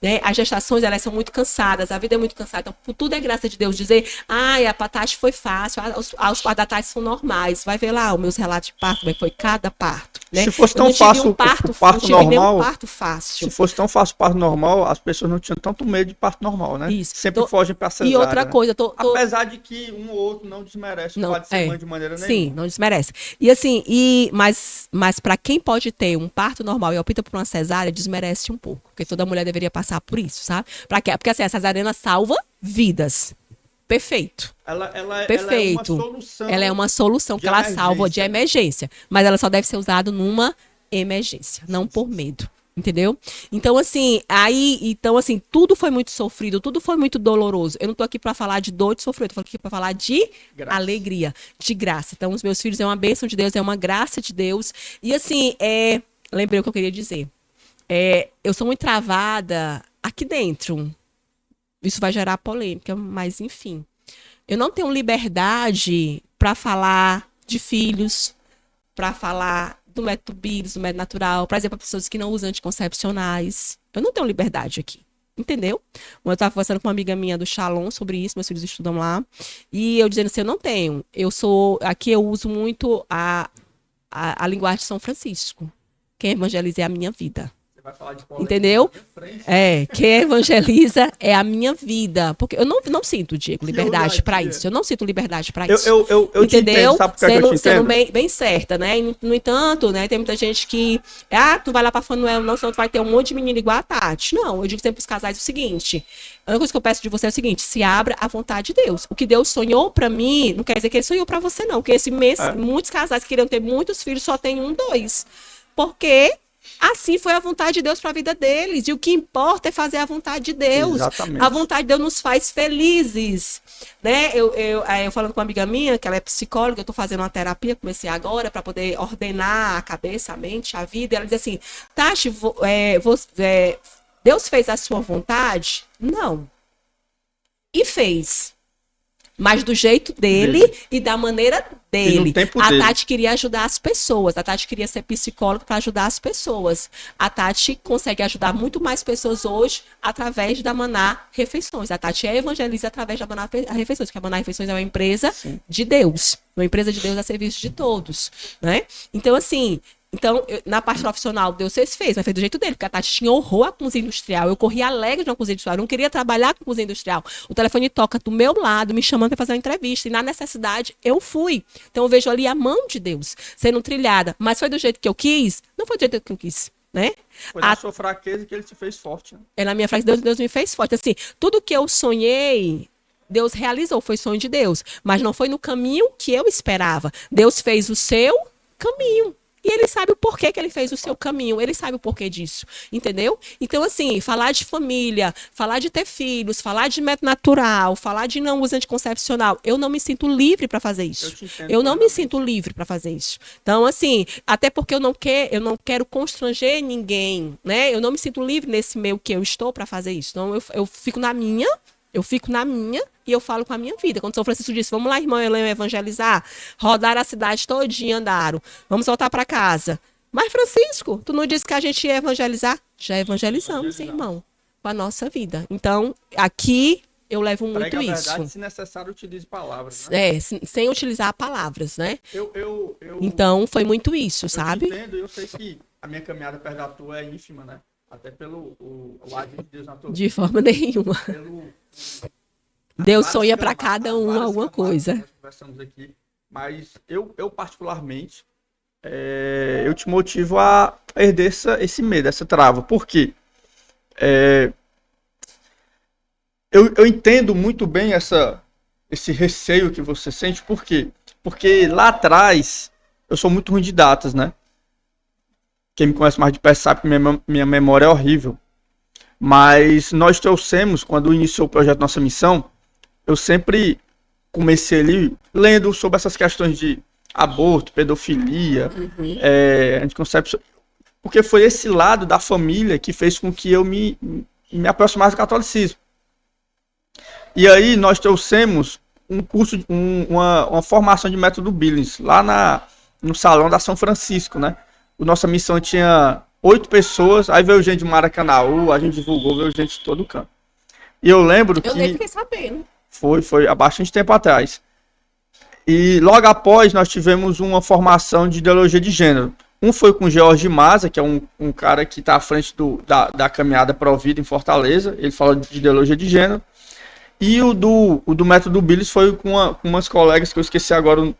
né, as gestações, elas são muito cansadas, a vida é muito cansada. Então, tudo é graça de Deus dizer, a Tati foi fácil, os partos da Tati são normais. Vai ver lá os meus relatos de parto, como é que foi cada parto. Né? Se fosse tão fácil o parto normal, parto fácil. Se fosse tão fácil o parto normal, as pessoas não tinham tanto medo de parto normal, né? Isso. Sempre fogem para cesárea. E outra coisa, apesar de que um ou outro não desmerece, não pode ser mãe de maneira nenhuma. Sim, não desmerece. E assim, mas para quem pode ter um parto normal e opta por uma cesárea, desmerece um pouco, porque toda mulher deveria passar por isso, sabe? Para quê? Porque assim, a cesariana salva vidas. Perfeito. Perfeito. Ela é uma solução que ela salva de emergência, mas ela só deve ser usada numa emergência, não por medo. Entendeu? Então, assim, tudo foi muito sofrido, tudo foi muito doloroso. Eu não tô aqui para falar de dor, de sofrimento, eu tô aqui para falar de alegria, de graça. Então, os meus filhos é uma bênção de Deus, é uma graça de Deus. E, assim, lembrei o que eu queria dizer. Eu sou muito travada aqui dentro. Isso vai gerar polêmica, mas, enfim. Eu não tenho liberdade para falar de filhos, para falar do método Beers, do método natural, para dizer para pessoas que não usam anticoncepcionais. Eu não tenho liberdade aqui, entendeu? Eu estava conversando com uma amiga minha do Shalom sobre isso, meus filhos estudam lá, e eu dizendo assim, eu não tenho. Aqui eu uso muito a linguagem de São Francisco. Quem evangeliza é a minha vida. Vai falar de entendeu? Quem evangeliza é a minha vida. Porque eu não sinto, Diego, liberdade para isso. Eu não sinto liberdade para isso. Eu entendeu? Te entendo, sabe por que eu te entendo? Sendo bem certa, né? No entanto, né, tem muita gente que tu vai lá para Fanuel, não, senão tu vai ter um monte de menino igual a Tati. Não, eu digo sempre pros casais o seguinte: a única coisa que eu peço de você é o seguinte: se abra à vontade de Deus. O que Deus sonhou para mim, não quer dizer que ele sonhou para você, não. Porque esse mês, muitos casais que queriam ter muitos filhos só tem 1, 2. Porque assim foi a vontade de Deus para a vida deles. E o que importa é fazer a vontade de Deus. Exatamente. A vontade de Deus nos faz felizes. Né? Eu falando com uma amiga minha, que ela é psicóloga, eu estou fazendo uma terapia, comecei agora, para poder ordenar a cabeça, a mente, a vida. E ela diz assim, Tati, Deus fez a sua vontade? Não. E fez. mas do jeito dele e da maneira E no dele. tempo A dele. Tati queria ajudar as pessoas, a Tati queria ser psicóloga para ajudar as pessoas. A Tati consegue ajudar muito mais pessoas hoje através da Maná Refeições. A Tati evangeliza através da Maná Refeições, porque a Maná Refeições é uma empresa Sim. de Deus, uma empresa de Deus a serviço de todos, né? Então, assim, na parte profissional, Deus fez, mas fez do jeito dele, porque a Tati tinha horror à cozinha industrial. Eu corria alegre na cozinha industrial, eu não queria trabalhar com cozinha industrial. O telefone toca do meu lado, me chamando para fazer uma entrevista, e na necessidade eu fui. Então eu vejo ali a mão de Deus sendo trilhada, mas foi do jeito que eu quis? Não foi do jeito que eu quis, né? Foi na sua fraqueza que ele se fez forte. Né? É na minha frase, Deus me fez forte. Assim, tudo que eu sonhei, Deus realizou, foi sonho de Deus, mas não foi no caminho que eu esperava. Deus fez o seu caminho. E ele sabe o porquê que ele fez o seu caminho, ele sabe o porquê disso, entendeu? Então, assim, falar de família, falar de ter filhos, falar de método natural, falar de não uso anticoncepcional, eu não me sinto livre para fazer isso. Eu não me sinto livre para fazer isso. Então, assim, até porque eu não quero constranger ninguém, né? Eu não me sinto livre nesse meio que eu estou para fazer isso. Então, eu fico na minha. E eu falo com a minha vida. Quando São Francisco disse, vamos lá, irmã Helena, evangelizar, rodaram a cidade todinha, andaram, vamos voltar para casa. Mas, Francisco, tu não disse que a gente ia evangelizar? Já evangelizamos, irmão, com a nossa vida. Então, aqui eu levo muito Prega a isso. verdade, se necessário, utilize palavras. Né? Sem utilizar palavras, né? Eu Então, foi muito isso, sabe? Eu entendo, eu sei que a minha caminhada perto da tua é ínfima, né? Até pelo o agir de Deus na tua vida. De forma nenhuma. Deus sonha para cada um alguma coisa. Nós conversamos aqui, mas eu particularmente, eu te motivo a perder esse medo, essa trava. Por quê? Eu entendo muito bem esse receio que você sente. Por quê? Porque lá atrás, eu sou muito ruim de datas, né? Quem me conhece mais de perto sabe que minha memória é horrível. Mas nós trouxemos, quando iniciou o projeto Nossa Missão, eu sempre comecei ali lendo sobre essas questões de aborto, pedofilia, anticoncepção, porque foi esse lado da família que fez com que eu me aproximasse do catolicismo. E aí nós trouxemos um curso, uma formação de método Billings, lá no salão da São Francisco, né? Nossa missão tinha 8 pessoas, aí veio gente de Maracanaú, a gente divulgou, veio gente de todo canto. E eu lembro que... Eu nem fiquei sabendo. Foi há bastante tempo atrás. E logo após nós tivemos uma formação de ideologia de gênero. Um foi com o George Maza, que é um cara que está à frente da caminhada Provida em Fortaleza. Ele fala de ideologia de gênero. E o do método Billings foi com umas colegas que eu esqueci agora.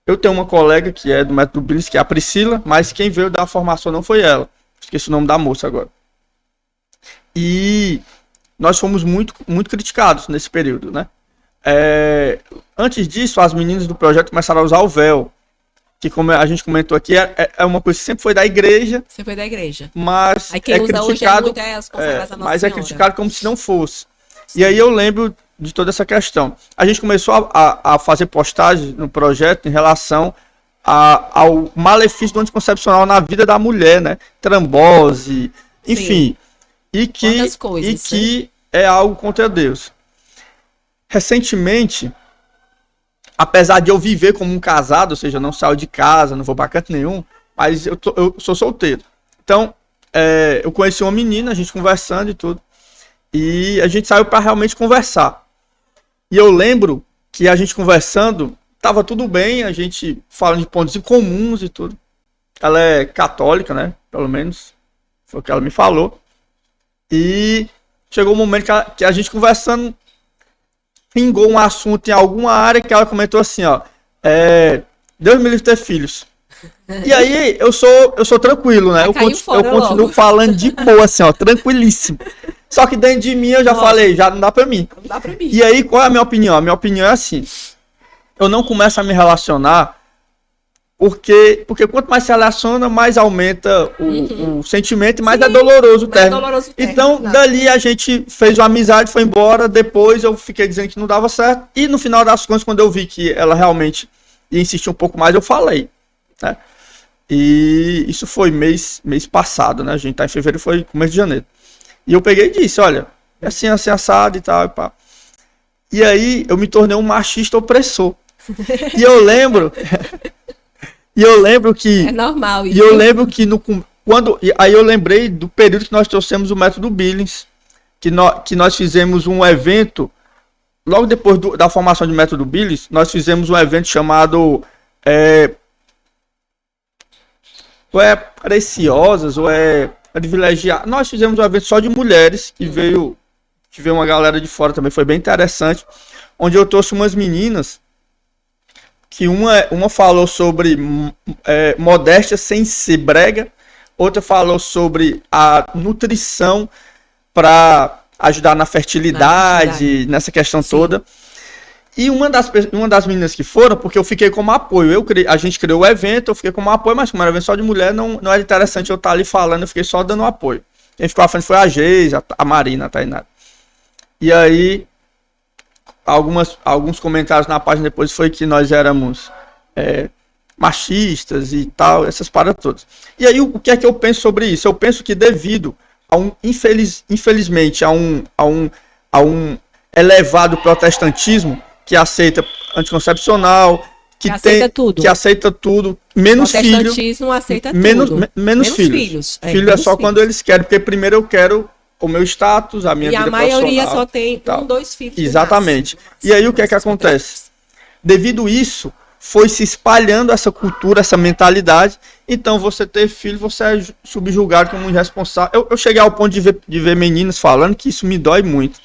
Eu tenho uma colega que é do método Billings, que é a Priscila, mas quem veio dar a formação não foi ela. Esqueci o nome da moça agora. E nós fomos muito, muito criticados nesse período, né? Antes disso, as meninas do projeto começaram a usar o véu, que, como a gente comentou aqui, é uma coisa que sempre foi da igreja. Sempre foi da igreja. Mas aí quem usa criticado, hoje as consagradas da Nossa mas Senhora. É criticado como se não fosse. Sim. E aí eu lembro de toda essa questão. A gente começou a fazer postagens no projeto em relação ao malefício do anticoncepcional na vida da mulher, né? Trambose, enfim. Sim. E que é algo contra Deus. Recentemente, apesar de eu viver como um casado, ou seja, eu não saio de casa, não vou pra canto nenhum, mas eu sou solteiro. Então, eu conheci uma menina, a gente conversando e tudo, e a gente saiu para realmente conversar. E eu lembro que a gente conversando, tava tudo bem, a gente falando de pontos em comuns e tudo. Ela é católica, né? Pelo menos foi o que ela me falou. E chegou um momento que a gente conversando, pingou um assunto em alguma área que ela comentou assim, ó, Deus me livre de ter filhos. E aí eu sou tranquilo, né? Eu continuo falando de boa, assim, ó, tranquilíssimo. Só que dentro de mim eu já falei, já não dá pra mim. Não dá pra mim. E aí, qual é a minha opinião? A minha opinião é assim, eu não começo a me relacionar porque quanto mais se relaciona, mais aumenta o sentimento e mais é doloroso o término. Então, dali a gente fez uma amizade, foi embora. Depois eu fiquei dizendo que não dava certo. E no final das contas, quando eu vi que ela realmente ia insistir um pouco mais, eu falei, né? E isso foi mês passado, né? A gente tá em fevereiro, foi começo de janeiro. E eu peguei e disse, olha, é assim, assado e tal, e pá. E aí eu me tornei um machista opressor. E eu lembro... E eu lembro que... É normal isso. E eu lembro que aí eu lembrei do período que nós trouxemos o método Billings, que nós fizemos um evento, logo depois da formação do método Billings, nós fizemos um evento chamado ou é Preciosas, ou é Privilegiadas. Nós fizemos um evento só de mulheres, que veio uma galera de fora também, foi bem interessante, onde eu trouxe umas meninas, que uma falou sobre modéstia sem ser brega, outra falou sobre a nutrição para ajudar na fertilidade, nessa questão Sim. toda. E uma das meninas que foram, porque eu fiquei como apoio, a gente criou o evento, eu fiquei como apoio, mas como era evento só de mulher, não era interessante eu estar ali falando, eu fiquei só dando apoio. Quem ficou à frente foi a Geise, a Marina, a Tainara. E aí, alguns comentários na página depois foi que nós éramos machistas e tal, essas paradas todas. E aí, o que é que eu penso sobre isso? Eu penso que devido a infelizmente, a um elevado protestantismo que aceita anticoncepcional, que aceita tudo, menos filho. Protestantismo aceita tudo. Menos filhos. Filho é só filhos. Quando eles querem, porque primeiro eu quero o meu status, a minha vida profissional. E a maioria só tem 2 filhos. Exatamente. E aí o que é que acontece? Devido a isso, foi se espalhando essa cultura, essa mentalidade. Então, você ter filho, você é subjugado como um irresponsável. Eu cheguei ao ponto de ver meninas falando que isso me dói muito.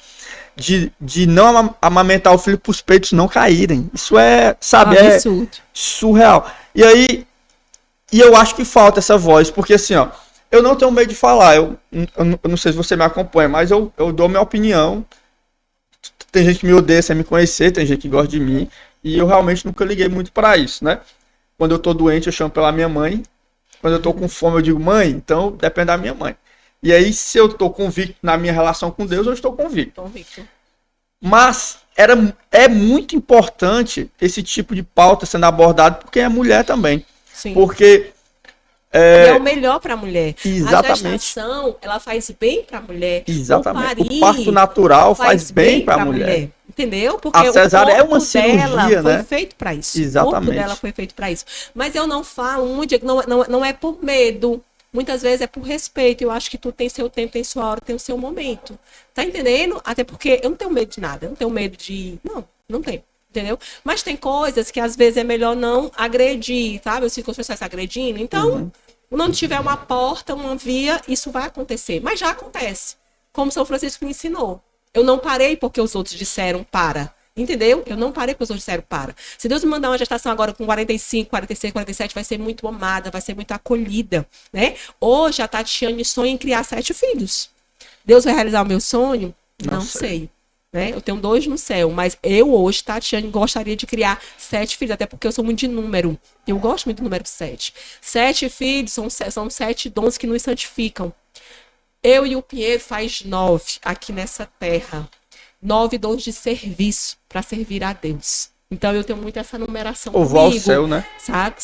De não amamentar o filho para os peitos não caírem. Isso é, sabe, absurdo. É surreal. E aí, eu acho que falta essa voz, porque assim, ó, eu não tenho medo de falar. Eu não sei se você me acompanha, mas eu dou minha opinião. Tem gente que me odeia sem me conhecer, tem gente que gosta de mim. E eu realmente nunca liguei muito para isso, né? Quando eu tô doente, eu chamo pela minha mãe. Quando eu tô com fome, eu digo, mãe, então depende da minha mãe. E aí, se eu tô convicto na minha relação com Deus, eu estou convicto. Mas é muito importante esse tipo de pauta sendo abordado, porque é mulher também. Sim. Porque... é o melhor para a mulher. Exatamente. A gestação, ela faz bem para a mulher. Exatamente. O parto natural faz bem para a mulher. Entendeu? Porque a cesárea é uma cirurgia, dela né? Foi feito para isso. Exatamente. O corpo dela foi feito para isso. Mas eu não falo muito, não é por medo. Muitas vezes é por respeito. Eu acho que tu tem seu tempo, tem sua hora, tem o seu momento. Tá entendendo? Até porque eu não tenho medo de nada. Eu não tenho medo de... Não tenho. Entendeu? Mas tem coisas que às vezes é melhor não agredir, sabe? Eu sinto que as pessoas se agredindo. Então, não tiver uma porta, uma via, isso vai acontecer. Mas já acontece. Como o São Francisco me ensinou. Eu não parei porque os outros disseram para. Entendeu? Eu não parei porque os outros disseram para. Se Deus me mandar uma gestação agora com 45, 46, 47, vai ser muito amada, vai ser muito acolhida, né? Hoje a Tatiane sonha em criar 7 filhos. Deus vai realizar o meu sonho? Não sei. Né? Eu tenho 2 no céu, mas eu hoje, Tatiane, gostaria de criar 7 filhos, até porque eu sou muito de número. Eu gosto muito do número 7. 7 filhos são 7 dons que nos santificam. Eu e o Pinheiro faz 9 aqui nessa terra. 9 dons de serviço para servir a Deus. Então eu tenho muito essa numeração comigo. Ao céu, né? Sabe?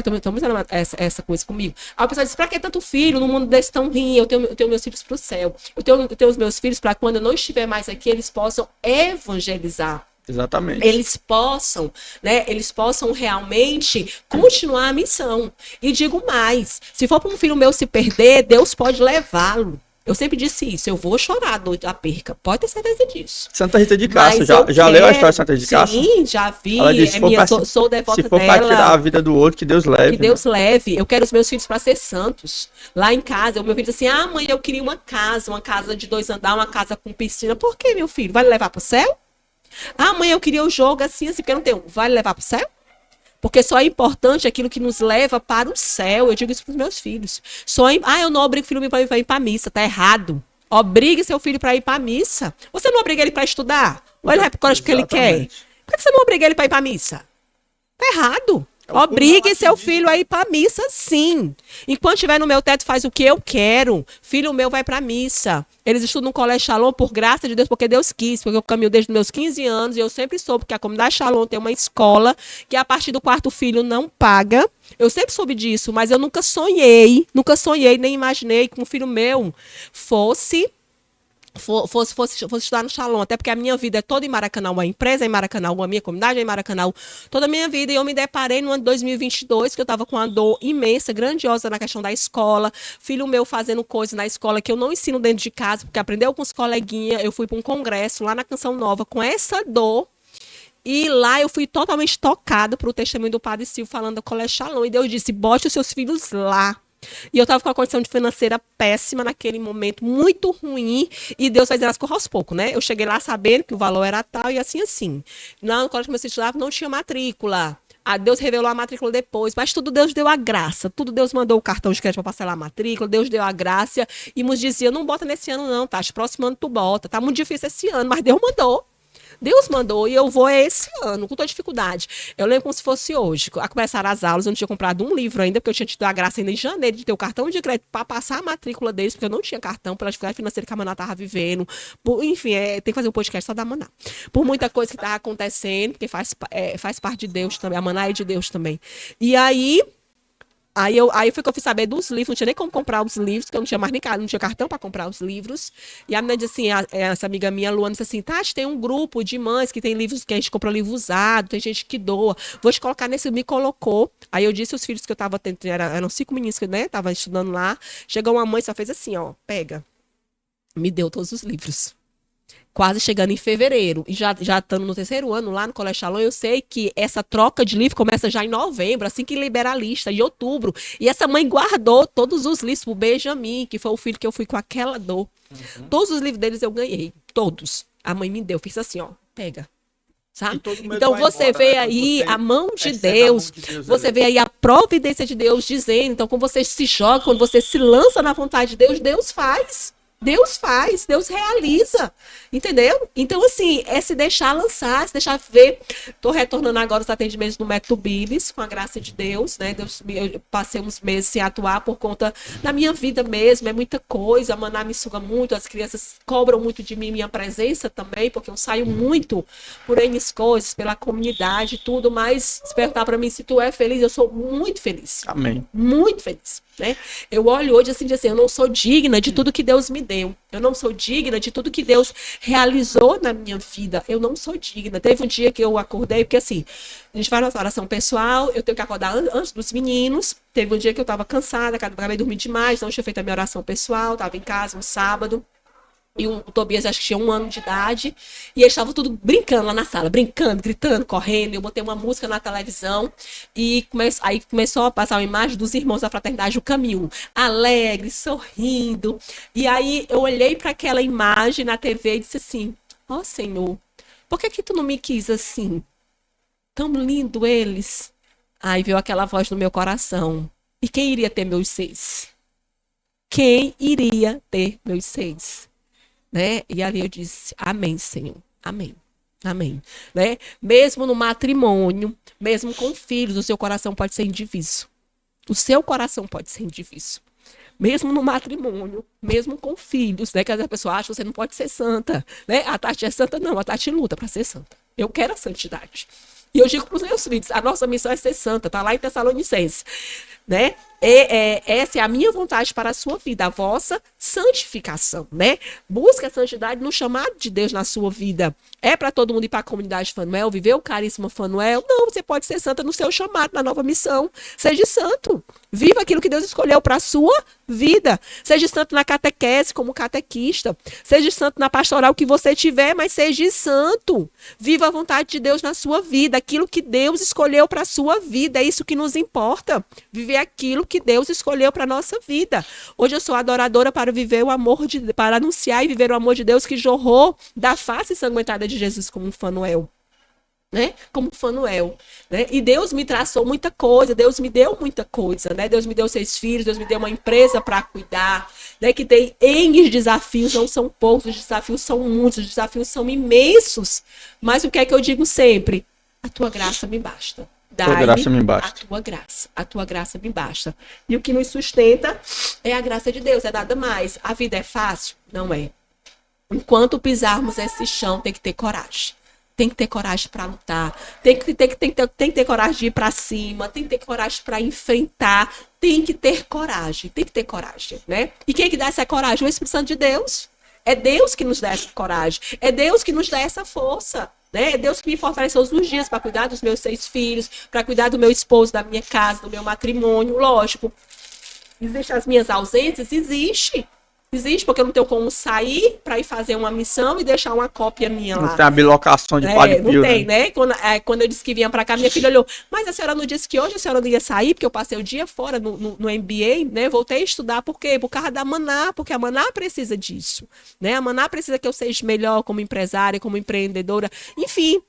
Tô muito essa coisa comigo. Aí o pessoal diz, pra que tanto filho num mundo desse tão ruim? Eu tenho meus filhos pro céu. Eu tenho os meus filhos para quando eu não estiver mais aqui, eles possam evangelizar. Exatamente. Eles possam realmente continuar a missão. E digo mais, se for para um filho meu se perder, Deus pode levá-lo. Eu sempre disse isso, eu vou chorar a perca, pode ter certeza disso. Santa Rita de Cássia, já leu a história de Santa Rita de Cássia? Sim, já vi, disse, sou devota dela. Se for para tirar a vida do outro, que Deus leve. Que Deus leve, eu quero os meus filhos para ser santos. Lá em casa, o meu filho disse assim, mãe, eu queria uma casa de 2 andares, uma casa com piscina. Por que, meu filho? Vai levar para o céu? Mãe, eu queria o jogo assim, porque eu não tenho. Vai levar para o céu? Porque só é importante aquilo que nos leva para o céu. Eu digo isso para os meus filhos. Eu não obrigo o filho para ir para a missa. Tá errado. Obrigue seu filho para ir para a missa. Você não obriga ele para estudar? Ou ele vai para o colégio porque ele quer? Por que você não obriga ele para ir para a missa? Tá errado. Obrigue seu filho a ir para a missa, sim. Enquanto estiver no meu teto, faz o que eu quero. Filho meu vai para a missa. Eles estudam no Colégio Shalom por graça de Deus, porque Deus quis. Porque eu caminho desde os meus 15 anos e eu sempre soube que a comunidade Shalom tem uma escola que a partir do 4º filho não paga. Eu sempre soube disso, mas eu nunca sonhei, nem imaginei que um filho meu fosse fosse estudar no Shalom, até porque a minha vida é toda em Maracanã, a empresa é em Maracanã, a minha comunidade é em Maracanã, toda a minha vida, e eu me deparei no ano de 2022, que eu estava com uma dor imensa, grandiosa na questão da escola, filho meu fazendo coisas na escola que eu não ensino dentro de casa, porque aprendeu com os coleguinhas, eu fui para um congresso lá na Canção Nova com essa dor, e lá eu fui totalmente tocada por o testemunho do Padre Silvio falando da Colégio Shalom, e Deus disse, bote os seus filhos lá. E eu estava com uma condição financeira péssima naquele momento, muito ruim, e Deus fazendo as coisas aos poucos, né? Eu cheguei lá sabendo que o valor era tal e assim. Lá no colégio que eu estudava não tinha matrícula. Deus revelou a matrícula depois, mas tudo Deus deu a graça, tudo Deus mandou o cartão de crédito para parcelar a matrícula, Deus deu a graça, e nos dizia, não bota nesse ano não, tá? Próximo ano tu bota, tá muito difícil esse ano, mas Deus mandou. Deus mandou e eu vou esse ano, com toda dificuldade. Eu lembro como se fosse hoje. A começar as aulas, eu não tinha comprado um livro ainda, porque eu tinha tido a graça ainda em janeiro de ter o cartão de crédito para passar a matrícula deles, porque eu não tinha cartão pela dificuldade financeira que a Maná estava vivendo. Enfim, tem que fazer um podcast só da Maná. Por muita coisa que estava acontecendo, porque faz parte de Deus também. A Maná é de Deus também. E aí foi que eu fui saber dos livros, não tinha nem como comprar os livros, porque eu não tinha mais nem não tinha cartão para comprar os livros. E a menina disse assim, essa amiga minha, Luana, disse assim, Tati, tem um grupo de mães que tem livros, que a gente compra livro usado, tem gente que doa, vou te colocar nesse, me colocou. Aí eu disse aos filhos que eu tava tendo, eram 5 meninos que, né, tava estudando lá, chegou uma mãe, só fez assim, ó, pega, me deu todos os livros. Quase chegando em fevereiro, e já estando no 3º ano lá no Colégio Shalom, eu sei que essa troca de livro começa já em novembro, assim que libera a lista, em outubro. E essa mãe guardou todos os livros pro Benjamin, que foi o filho que eu fui com aquela dor. Uhum. Todos os livros deles eu ganhei, todos. A mãe me deu, fiz assim, ó, pega. Sabe? Então você vê aí a mão de Deus, você vê aí a providência de Deus dizendo, então quando você se joga, quando você se lança na vontade de Deus, Deus faz. Deus faz, Deus realiza, entendeu? Então, assim, é se deixar lançar, se deixar ver. Estou retornando agora os atendimentos no Método Biblis, com a graça de Deus, né? Eu passei uns meses sem atuar por conta da minha vida mesmo, é muita coisa, a Maná me suga muito, as crianças cobram muito de mim, minha presença também, porque eu saio muito por N coisas, pela comunidade, tudo, mas se perguntar para mim se tu é feliz, eu sou muito feliz. Amém. Muito feliz. Né? Eu olho hoje assim, eu não sou digna de tudo que Deus me deu. Eu não sou digna de tudo que Deus realizou na minha vida. Eu não sou digna. Teve um dia que eu acordei, porque assim, a gente vai na oração pessoal, eu tenho que acordar antes dos meninos. Teve um dia que eu estava cansada, acabei de dormir demais, não tinha feito a minha oração pessoal, estava em casa um sábado. E o Tobias, acho que tinha 1 ano de idade, e eles estavam tudo brincando lá na sala, brincando, gritando, correndo. Eu botei uma música na televisão, e aí começou a passar uma imagem dos irmãos da fraternidade, o caminho, alegre, sorrindo. E aí eu olhei para aquela imagem na TV e disse assim, ó Senhor, por que tu não me quis assim? Tão lindo eles. Aí veio aquela voz no meu coração, e quem iria ter meus 6? Quem iria ter meus 6? Né? E ali eu disse, amém, Senhor, amém, amém. Né? Mesmo no matrimônio, mesmo com filhos, o seu coração pode ser indiviso. O seu coração pode ser indiviso. Mesmo no matrimônio, mesmo com filhos, né? Que a pessoa acha que você não pode ser santa. Né? A Tati é santa, não, a Tati luta para ser santa. Eu quero a santidade. E eu digo para os meus filhos, a nossa missão é ser santa, tá lá em Tessalonicenses. Né? Essa é a minha vontade para a sua vida, a vossa santificação, né? Busca a santidade no chamado de Deus na sua vida. É para todo mundo ir para a comunidade Fanuel, viver o carisma Fanuel? Não, você pode ser santa no seu chamado, na nova missão. Seja santo. Viva aquilo que Deus escolheu para a sua vida. Seja santo na catequese, como catequista. Seja santo na pastoral que você tiver, mas seja santo. Viva a vontade de Deus na sua vida, aquilo que Deus escolheu para a sua vida. É isso que nos importa. Viver aquilo que Deus escolheu para a nossa vida. Hoje eu sou adoradora para viver o amor para anunciar e viver o amor de Deus que jorrou da face ensanguentada de Jesus como um Fanuel. Né? Como Fanuel, né? E Deus me traçou muita coisa, Deus me deu muita coisa, né? Deus me deu 6 filhos, Deus me deu uma empresa para cuidar, né? Que tem N desafios, não são poucos, os desafios são muitos, os desafios são imensos, mas o que é que eu digo sempre? A tua graça me basta. Tua graça me basta. A tua graça me basta. E o que nos sustenta é a graça de Deus, é nada mais. A vida é fácil? Não é. Enquanto pisarmos esse chão, tem que ter coragem. Tem que ter coragem para lutar, tem que ter coragem de ir para cima, tem que ter coragem para enfrentar, tem que ter coragem, né? E quem que dá essa coragem? O Espírito Santo de Deus. É Deus que nos dá essa coragem. É Deus que nos dá essa força. Né? É Deus que me fortaleceu todos os dias para cuidar dos meus 6 filhos, para cuidar do meu esposo, da minha casa, do meu matrimônio. Lógico, existem as minhas ausências? Existe. Existe, porque eu não tenho como sair para ir fazer uma missão e deixar uma cópia minha lá. Não tem a bilocação de Padre Pio, não tem, né? Quando eu disse que vinha para cá, minha filha olhou, mas a senhora não disse que hoje a senhora não ia sair, porque eu passei o dia fora no MBA, né? Voltei a estudar, por quê? Por causa da Maná, porque a Maná precisa disso, né? A Maná precisa que eu seja melhor como empresária, como empreendedora, enfim.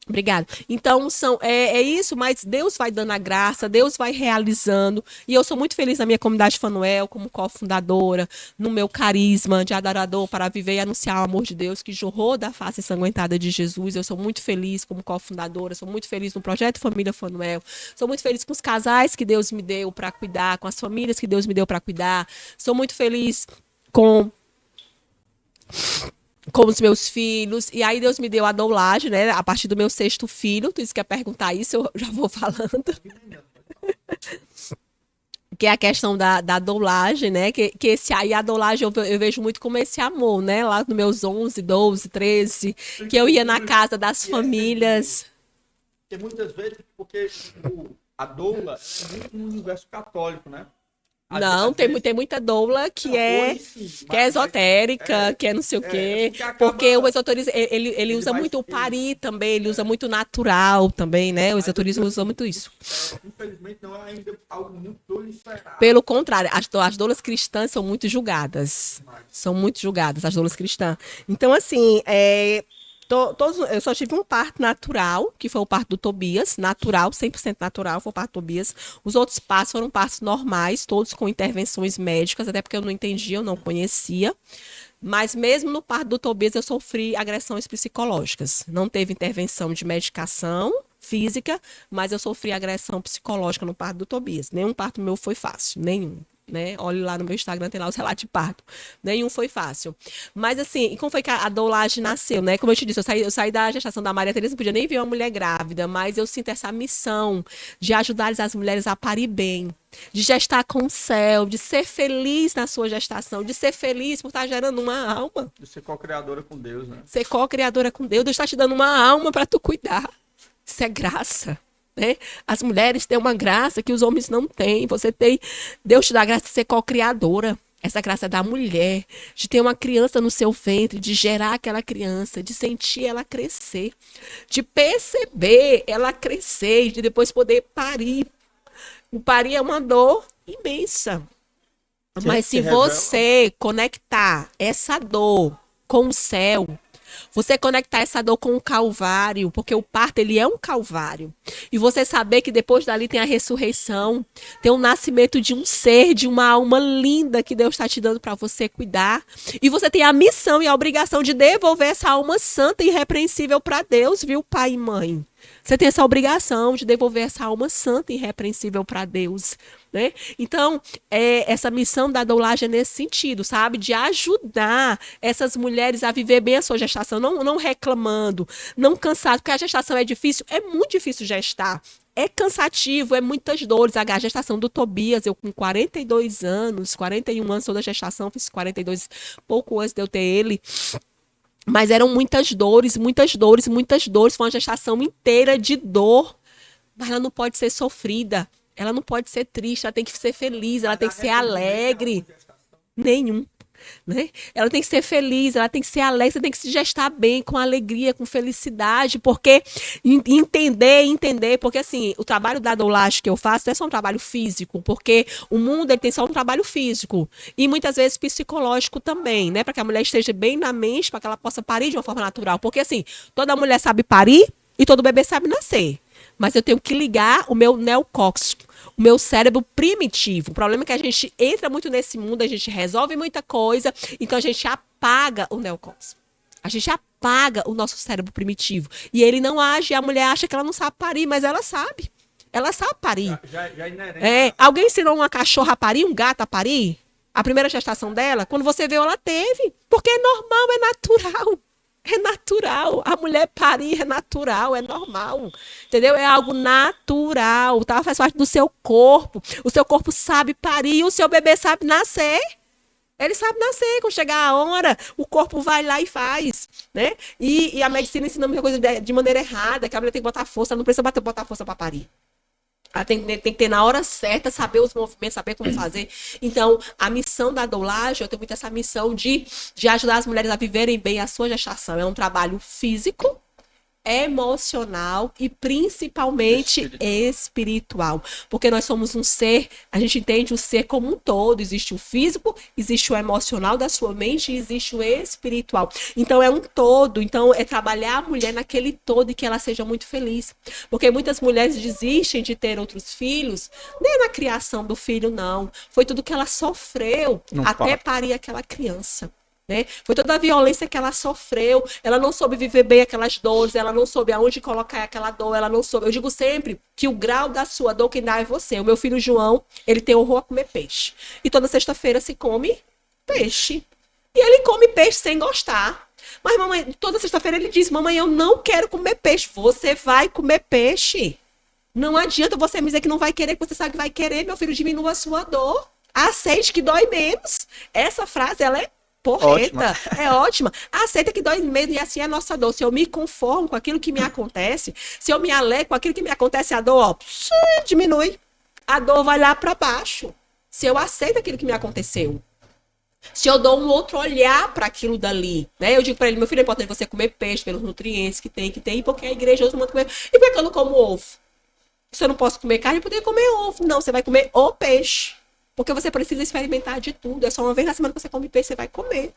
Obrigada. Então, é isso, mas Deus vai dando a graça, Deus vai realizando. E eu sou muito feliz na minha comunidade Fanuel, como cofundadora, no meu carisma de adorador para viver e anunciar o amor de Deus que jorrou da face ensanguentada de Jesus. Eu sou muito feliz como cofundadora, sou muito feliz no projeto Família Fanuel, sou muito feliz com os casais que Deus me deu para cuidar, com as famílias que Deus me deu para cuidar. Sou muito feliz com os meus filhos, e aí Deus me deu a doulagem, né, a partir do meu 6º filho, tu disse que ia perguntar isso, eu já vou falando, que é a questão da doulagem, né, que esse aí, a doulagem eu vejo muito como esse amor, né, lá nos meus 11, 12, 13, que eu ia na casa das famílias. Porque muitas vezes, porque a doula é muito no universo católico, né? Não, tem muita doula que é esotérica, que é não sei o quê. Porque o esoterismo, ele usa muito o pari também, ele usa muito natural também, né? O esoterismo usa muito isso. Infelizmente, não é ainda algo muito proliferado. Pelo contrário, as doulas cristãs são muito julgadas. São muito julgadas, as doulas cristãs. Então, assim, eu só tive um parto natural, que foi o parto do Tobias, natural, 100% natural, foi o parto do Tobias. Os outros partos foram partos normais, todos com intervenções médicas, até porque eu não entendia, eu não conhecia. Mas mesmo no parto do Tobias eu sofri agressões psicológicas. Não teve intervenção de medicação física, mas eu sofri agressão psicológica no parto do Tobias. Nenhum parto meu foi fácil, nenhum. Né? Olhe lá no meu Instagram, tem lá os relatos de parto. Nenhum foi fácil. Mas assim, e como foi que a doulagem nasceu, né? Como eu te disse, eu saí da gestação da Maria Teresa, não podia nem ver uma mulher grávida, mas eu sinto essa missão de ajudar as mulheres a parir bem, de gestar com o céu, de ser feliz na sua gestação, de ser feliz por estar gerando uma alma. De ser co-criadora com Deus, né? Ser co-criadora com Deus, Deus está te dando uma alma para tu cuidar. Isso é graça. Né? As mulheres têm uma graça que os homens não têm. Deus te dá a graça de ser co-criadora. Essa graça é da mulher, de ter uma criança no seu ventre, de gerar aquela criança, de sentir ela crescer, de perceber ela crescer, de depois poder parir. O parir é uma dor imensa. Mas se você conectar essa dor com o céu, você conectar essa dor com o Calvário, porque o parto, ele é um Calvário. E você saber que depois dali tem a ressurreição, tem o nascimento de um ser, de uma alma linda que Deus está te dando para você cuidar. E você tem a missão e a obrigação de devolver essa alma santa e irrepreensível para Deus, viu, pai e mãe? Você tem essa obrigação de devolver essa alma santa e irrepreensível para Deus, né? Então, essa missão da doulagem é nesse sentido, sabe? De ajudar essas mulheres a viver bem a sua gestação, não reclamando, não cansado, porque a gestação é difícil, é muito difícil gestar. É cansativo, é muitas dores. A gestação do Tobias, eu com 42 anos, 41 anos toda a gestação, fiz 42 pouco antes de eu ter ele. Mas eram muitas dores, muitas dores, muitas dores. Foi uma gestação inteira de dor. Mas ela não pode ser sofrida. Ela não pode ser triste. Ela tem que ser feliz. Ela tem que ser alegre. Nenhum. Né? Ela tem que ser feliz, ela tem que ser alegre, você tem que se gestar bem, com alegria, com felicidade, porque entender, porque assim, o trabalho da doulagem que eu faço não é só um trabalho físico, porque o mundo ele tem só um trabalho físico e muitas vezes psicológico também, né, para que a mulher esteja bem na mente, para que ela possa parir de uma forma natural, porque assim, toda mulher sabe parir e todo bebê sabe nascer, mas eu tenho que ligar o meu neocórtex, o meu cérebro primitivo. O problema é que a gente entra muito nesse mundo, a gente resolve muita coisa, então a gente apaga o neocórtex. A gente apaga o nosso cérebro primitivo. E ele não age, a mulher acha que ela não sabe parir, mas ela sabe. Ela sabe parir. Já é inerente. Alguém ensinou uma cachorra a parir, um gato a parir? A primeira gestação dela, quando você viu, ela teve. Porque é normal, é natural. É natural. A mulher parir é natural, é normal. Entendeu? É algo natural. Tá? Faz parte do seu corpo. O seu corpo sabe parir, o seu bebê sabe nascer. Ele sabe nascer, quando chegar a hora, o corpo vai lá e faz, né? E a medicina ensina muita coisa de maneira errada, que a mulher tem que botar força, ela não precisa botar força para parir. Ela tem que ter na hora certa, saber os movimentos, saber como fazer. Então, a missão da doulagem, eu tenho muito essa missão de ajudar as mulheres a viverem bem a sua gestação. É um trabalho físico, emocional e principalmente espiritual. Porque nós somos um ser, a gente entende o ser como um todo. Existe o físico, existe o emocional da sua mente e existe o espiritual. Então é um todo. Então é trabalhar a mulher naquele todo e que ela seja muito feliz. Porque muitas mulheres desistem de ter outros filhos, nem na criação do filho, não. Foi tudo que ela sofreu até parir aquela criança. Né? Foi toda a violência que ela sofreu, ela não soube viver bem aquelas dores, ela não soube aonde colocar aquela dor, ela não soube. Eu digo sempre que o grau da sua dor quem dá é você. O meu filho João, ele tem horror a comer peixe. E toda sexta-feira se come peixe. E ele come peixe sem gostar. Mas mamãe, toda sexta-feira ele diz, mamãe, eu não quero comer peixe. Você vai comer peixe. Não adianta você me dizer que não vai querer, que você sabe que vai querer, meu filho, diminua a sua dor. Aceite que dói menos. Essa frase, ela é porreta, é ótima. Aceita que dói menos e assim é a nossa dor. Se eu me conformo com aquilo que me acontece, se eu me alegro com aquilo que me acontece, a dor, ó, diminui. A dor vai lá para baixo. Se eu aceito aquilo que me aconteceu. Se eu dou um outro olhar para aquilo dali, né? Eu digo para ele, meu filho, é importante você comer peixe pelos nutrientes que tem, e porque a igreja usa muito comer. E por que eu não como ovo? Se eu não posso comer carne, eu poderia comer ovo. Não, você vai comer o peixe. Porque você precisa experimentar de tudo. É só uma vez na semana que você come peixe, você vai comer.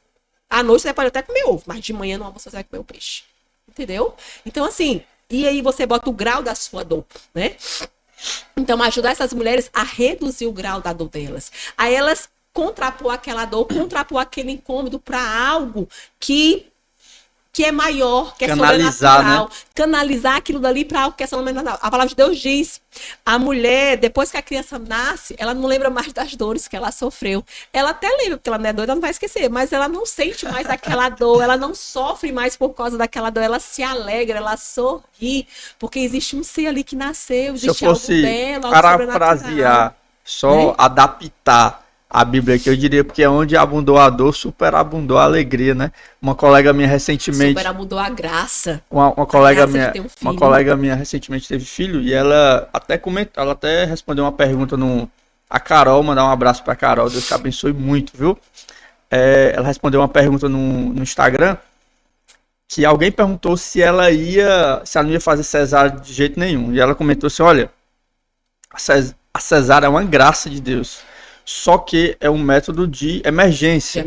À noite você pode até comer ovo, mas de manhã no almoço você vai comer o peixe. Entendeu? Então, assim, e aí você bota o grau da sua dor, né? Então, ajudar essas mulheres a reduzir o grau da dor delas. A elas contrapor aquela dor, contrapor aquele incômodo para algo que é maior, que é sobrenatural. Né? Canalizar aquilo dali para algo que é sobrenatural. A palavra de Deus diz, a mulher, depois que a criança nasce, ela não lembra mais das dores que ela sofreu. Ela até lembra, porque ela não é doida, ela não vai esquecer, mas ela não sente mais aquela dor, ela não sofre mais por causa daquela dor, ela se alegra, ela sorri, porque existe um ser ali que nasceu, existe algo belo, algo parafrasear, só adaptar a Bíblia aqui, eu diria, porque é onde abundou a dor, superabundou a alegria, né? Uma colega minha recentemente... Superabundou a graça. Uma colega minha recentemente teve filho e ela até comentou, ela até respondeu uma pergunta a Carol, mandar um abraço pra Carol, Deus te abençoe muito, viu? Ela respondeu uma pergunta no Instagram, que alguém perguntou se ela não ia fazer cesárea de jeito nenhum. E ela comentou assim, olha, a cesárea é uma graça de Deus. Só que é um método de emergência.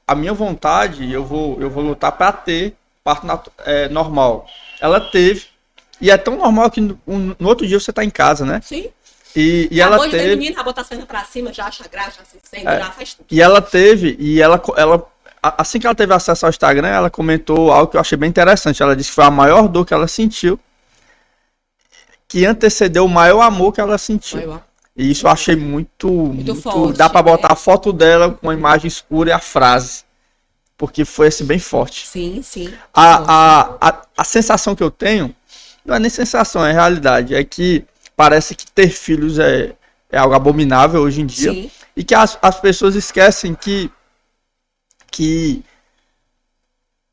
A minha vontade, eu vou lutar para ter parto normal. Ela teve, e é tão normal que no outro dia você tá em casa, né? Sim. E ela teve... menina, botar as pernas para cima, já acha graça, já se sente, já faz tudo. E ela teve, assim que ela teve acesso ao Instagram, ela comentou algo que eu achei bem interessante. Ela disse que foi a maior dor que ela sentiu, que antecedeu o maior amor que ela sentiu. E isso eu achei muito forte. Dá pra botar a foto dela com a imagem escura e a frase. Porque foi assim bem forte. Sim, sim. A sensação que eu tenho, não é nem sensação, é realidade. É que parece que ter filhos é algo abominável hoje em dia. Sim. E que as pessoas esquecem que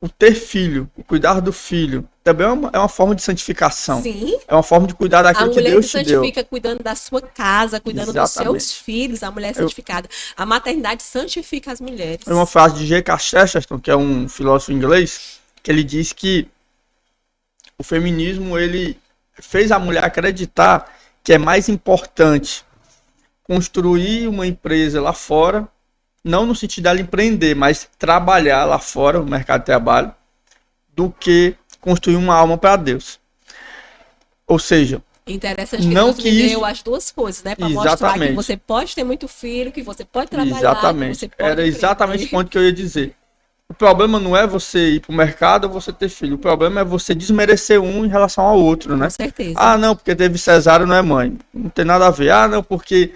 o ter filho, o cuidar do filho, também é uma forma de santificação. Sim. É uma forma de cuidar daquilo que Deus te deu. A mulher se santifica cuidando da sua casa, cuidando dos seus filhos, a mulher é santificada. A maternidade santifica as mulheres. É uma frase de G.K. Chesterton, que é um filósofo inglês, que ele diz que o feminismo, ele fez a mulher acreditar que é mais importante construir uma empresa lá fora, não no sentido dela empreender, mas trabalhar lá fora, no mercado de trabalho, do que construir uma alma para Deus. Ou seja, interessante que Deus me deu as duas coisas, né? Para mostrar que você pode ter muito filho, que você pode trabalhar, exatamente. Que você pode Era exatamente o ponto que eu ia dizer. O problema não é você ir para o mercado ou você ter filho. O problema é você desmerecer um em relação ao outro, né? Com certeza. Ah, não, porque teve cesárea, não é mãe. Não tem nada a ver. Ah, não, porque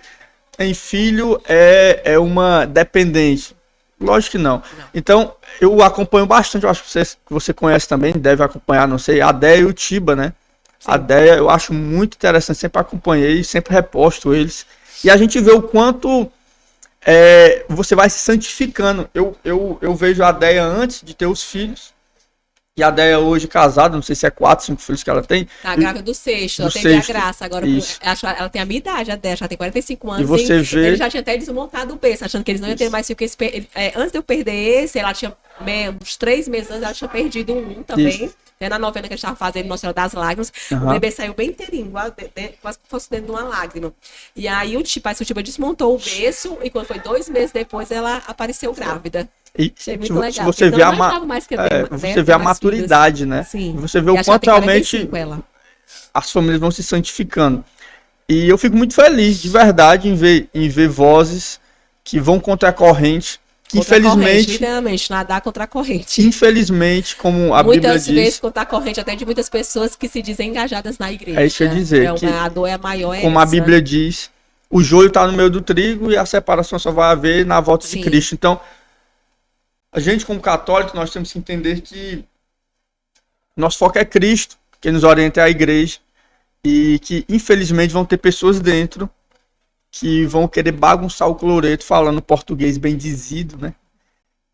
em filho é uma dependente. Lógico que não. Então, eu acompanho bastante, eu acho que você conhece também, deve acompanhar, não sei, a Déia e o Tiba, né? Sim. A Déia eu acho muito interessante, sempre acompanhei, sempre reposto eles. E a gente vê o quanto você vai se santificando. Eu vejo a Deia antes de ter os filhos. E a Deia hoje casada, não sei se é 4, 5 filhos que ela tem. Tá grávida do sexto, ela teve a Graça. Agora, ela tem a minha idade, a Deia, já tem 45 anos. E você vê... Ele já tinha até desmontado o berço, achando que eles não iam ter mais filho. Antes de eu perder esse, ela tinha uns 3 meses antes, ela tinha perdido um também. Na novena que a gente estava fazendo, Nossa Senhora das Lágrimas, o bebê saiu bem inteirinho, quase que fosse dentro de uma lágrima. E aí o Tiba desmontou o berço e quando foi 2 meses depois, ela apareceu grávida. E muito legal. Se você vê você vê a maturidade, filhos, né? Sim. Você vê o quanto realmente as famílias vão se santificando. E eu fico muito feliz, de verdade, em ver vozes que vão contra a corrente. Que infelizmente, literalmente, nadar contra a corrente. Infelizmente, como a Bíblia diz... Muitas vezes contra a corrente até de muitas pessoas que se dizem engajadas na igreja. É isso que eu ia dizer. A dor é maior, como a Bíblia diz, o joio está no meio do trigo e a separação só vai haver na volta de Cristo. Então, a gente como católico, nós temos que entender que nosso foco é Cristo, que nos orienta é a igreja, e que infelizmente vão ter pessoas dentro que vão querer bagunçar o cloreto falando português bem dizido, né?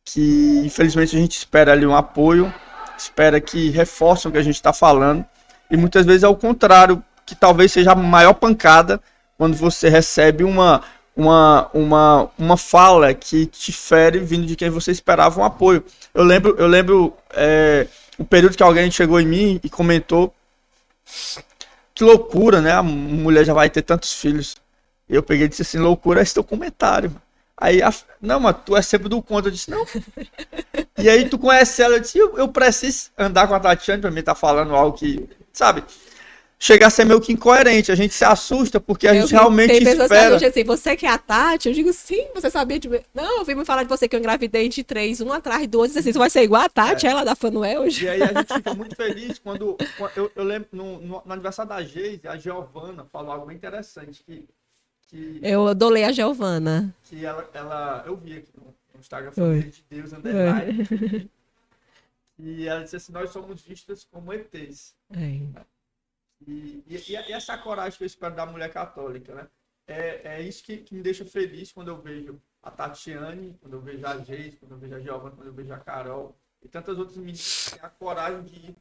Que infelizmente a gente espera ali um apoio, espera que reforcem o que a gente está falando, e muitas vezes é o contrário, que talvez seja a maior pancada quando você recebe uma fala que te fere vindo de quem você esperava um apoio. Eu lembro o período que alguém chegou em mim e comentou: que loucura, né? A mulher já vai ter tantos filhos. Eu peguei e disse assim: loucura é esse teu comentário. Aí, não, mas tu é sempre do contra. Eu disse: não. E aí tu conhece ela. Eu disse: eu preciso andar com a Tatiane pra mim tá falando algo que, sabe, chega a ser meio que incoerente. A gente se assusta porque a gente realmente espera. Assim, você que é a Tati? Eu digo: sim, você sabia de... Não, eu vim me falar de você que eu engravidei de 3, um atrás do outro. Assim, você vai ser igual a Tati, ela da Fanuel hoje. E aí a gente fica muito feliz quando eu lembro no aniversário da Geise, a Giovana falou algo bem interessante que eu adorei a Giovana. Que ela eu vi aqui no Instagram, Família de Deus, underline. E ela disse assim: nós somos vistas como ETs. E essa coragem que eu espero da mulher católica, né? É isso que me deixa feliz quando eu vejo a Tatiane, quando eu vejo a Geise, quando eu vejo a Giovana, quando eu vejo a Carol e tantas outras meninas que têm a coragem de ir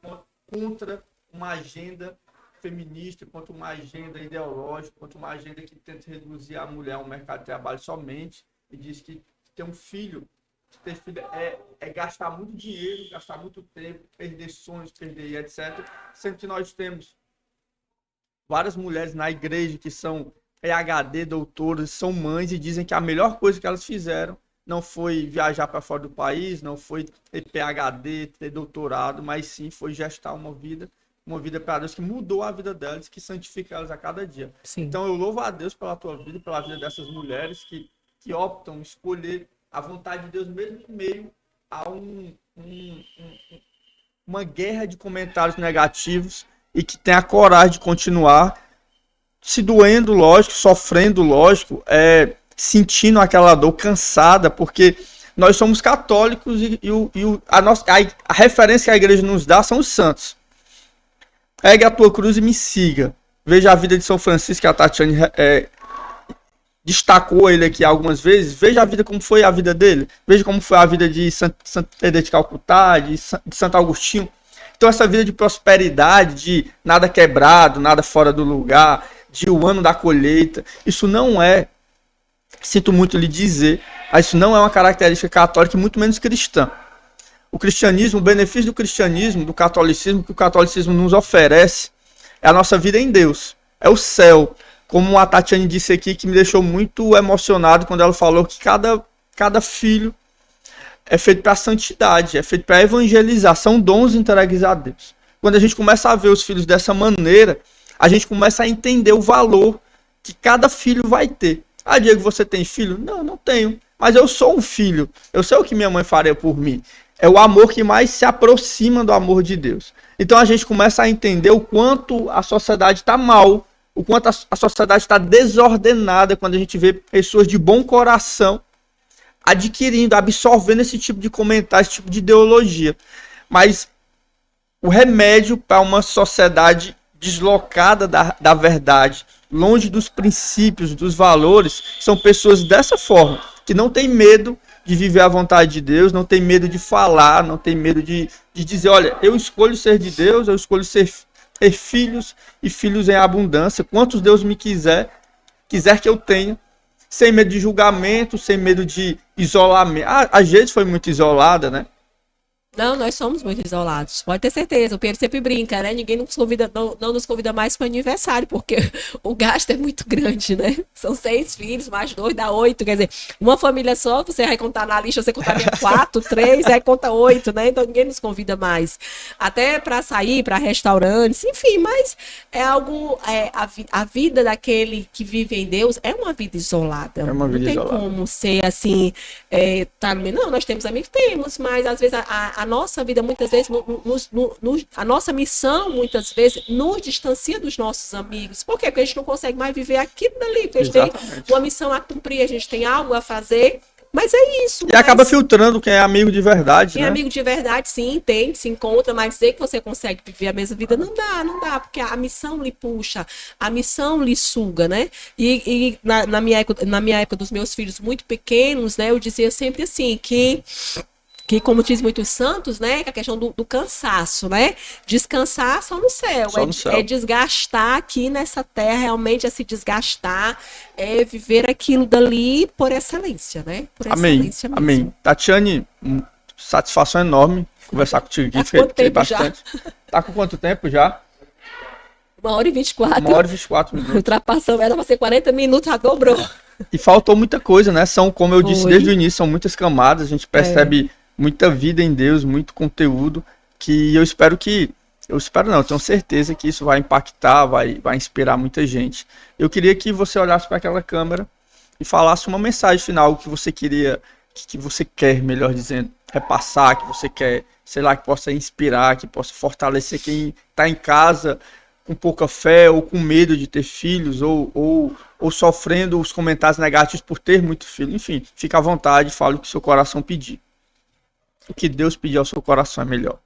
contra uma agenda feminista, contra uma agenda ideológica, contra uma agenda que tenta reduzir a mulher ao mercado de trabalho somente, e diz que ter um filho, ter filho é gastar muito dinheiro, gastar muito tempo, perder sonhos, perder etc. Sendo que nós temos várias mulheres na igreja que são PhD, doutoras, são mães e dizem que a melhor coisa que elas fizeram não foi viajar para fora do país, não foi ter PhD, ter doutorado, mas sim foi gestar uma vida para Deus que mudou a vida delas, que santifica elas a cada dia. Sim. Então eu louvo a Deus pela tua vida, pela vida dessas mulheres que optam escolher a vontade de Deus mesmo em meio a uma guerra de comentários negativos, e que tem a coragem de continuar se doendo, lógico, sofrendo, lógico, sentindo aquela dor, cansada, porque nós somos católicos e a referência que a igreja nos dá são os santos. Pegue a tua cruz e me siga. Veja a vida de São Francisco, que a Tatiane destacou ele aqui algumas vezes. Veja a vida, como foi a vida dele. Veja como foi a vida de Santa Teresa de Calcutá, de Santo Agostinho. Então essa vida de prosperidade, de nada quebrado, nada fora do lugar, de o ano da colheita, isso não sinto muito lhe dizer, mas isso não é uma característica católica e muito menos cristã. O cristianismo, o benefício do cristianismo, do catolicismo, que o catolicismo nos oferece, é a nossa vida em Deus, é o céu. Como a Tatiane disse aqui, que me deixou muito emocionado quando ela falou que cada filho é feito para a santidade, é feito para evangelizar, são dons entregues a Deus. Quando a gente começa a ver os filhos dessa maneira, a gente começa a entender o valor que cada filho vai ter. Ah, Diego, você tem filho? Não, não tenho, mas eu sou um filho, eu sei o que minha mãe faria por mim. É o amor que mais se aproxima do amor de Deus. Então a gente começa a entender o quanto a sociedade está mal, o quanto a sociedade está desordenada quando a gente vê pessoas de bom coração adquirindo, absorvendo esse tipo de comentário, esse tipo de ideologia. Mas o remédio para uma sociedade deslocada da verdade, longe dos princípios, dos valores, são pessoas dessa forma, que não tem medo de viver a vontade de Deus, não tem medo de falar, não tem medo de dizer, olha, eu escolho ser de Deus, eu escolho ter filhos e filhos em abundância, quantos Deus me quiser que eu tenha, sem medo de julgamento, sem medo de isolamento. A gente foi muito isolada, né? Não, nós somos muito isolados. Pode ter certeza. O Pedro sempre brinca, né? Ninguém nos convida, não nos convida mais para o aniversário, porque o gasto é muito grande, né? São 6 filhos, mais 2 dá 8. Quer dizer, uma família só, você vai contar na lista, você contaria 4, 3, aí conta 8, né? Então ninguém nos convida mais. Até para sair, para restaurantes, enfim, mas é algo. A vida daquele que vive em Deus é uma vida isolada. É uma vida isolada. Não tem como ser assim. Não, nós temos amigos, temos, mas às vezes a nossa vida, muitas vezes, a nossa missão, muitas vezes, nos distancia dos nossos amigos. Por quê? Porque a gente não consegue mais viver aquilo dali. Porque a gente tem uma missão a cumprir, a gente tem algo a fazer. Mas é isso. E acaba filtrando quem é amigo de verdade, quem é amigo de verdade, sim, entende, se encontra, mas dizer que você consegue viver a mesma vida, não dá, porque a missão lhe puxa, a missão lhe suga, né? E na minha época dos meus filhos muito pequenos, né, eu dizia sempre assim, que como diz muitos santos, né, que a questão do cansaço, né, descansar só no céu, é desgastar aqui nessa terra, realmente é se desgastar, é viver aquilo dali por excelência, né, por excelência mesmo. Amém. Tatiane, satisfação enorme conversar contigo aqui, fiquei bastante. Tá com quanto tempo já? 1h24. 1h24 minutos. Ultrapassamos, era para ser 40 minutos, já dobrou. E faltou muita coisa, né, como eu disse desde o início, são muitas camadas, a gente percebe muita vida em Deus, muito conteúdo, que eu tenho certeza que isso vai impactar, vai inspirar muita gente. Eu queria que você olhasse para aquela câmera e falasse uma mensagem final que você queria, que você quer, melhor dizendo, repassar, que você quer, sei lá, que possa inspirar, que possa fortalecer quem está em casa com pouca fé, ou com medo de ter filhos, ou sofrendo os comentários negativos por ter muito filho. Enfim, fica à vontade, fale o que seu coração pedir. O que Deus pedir ao seu coração é melhor.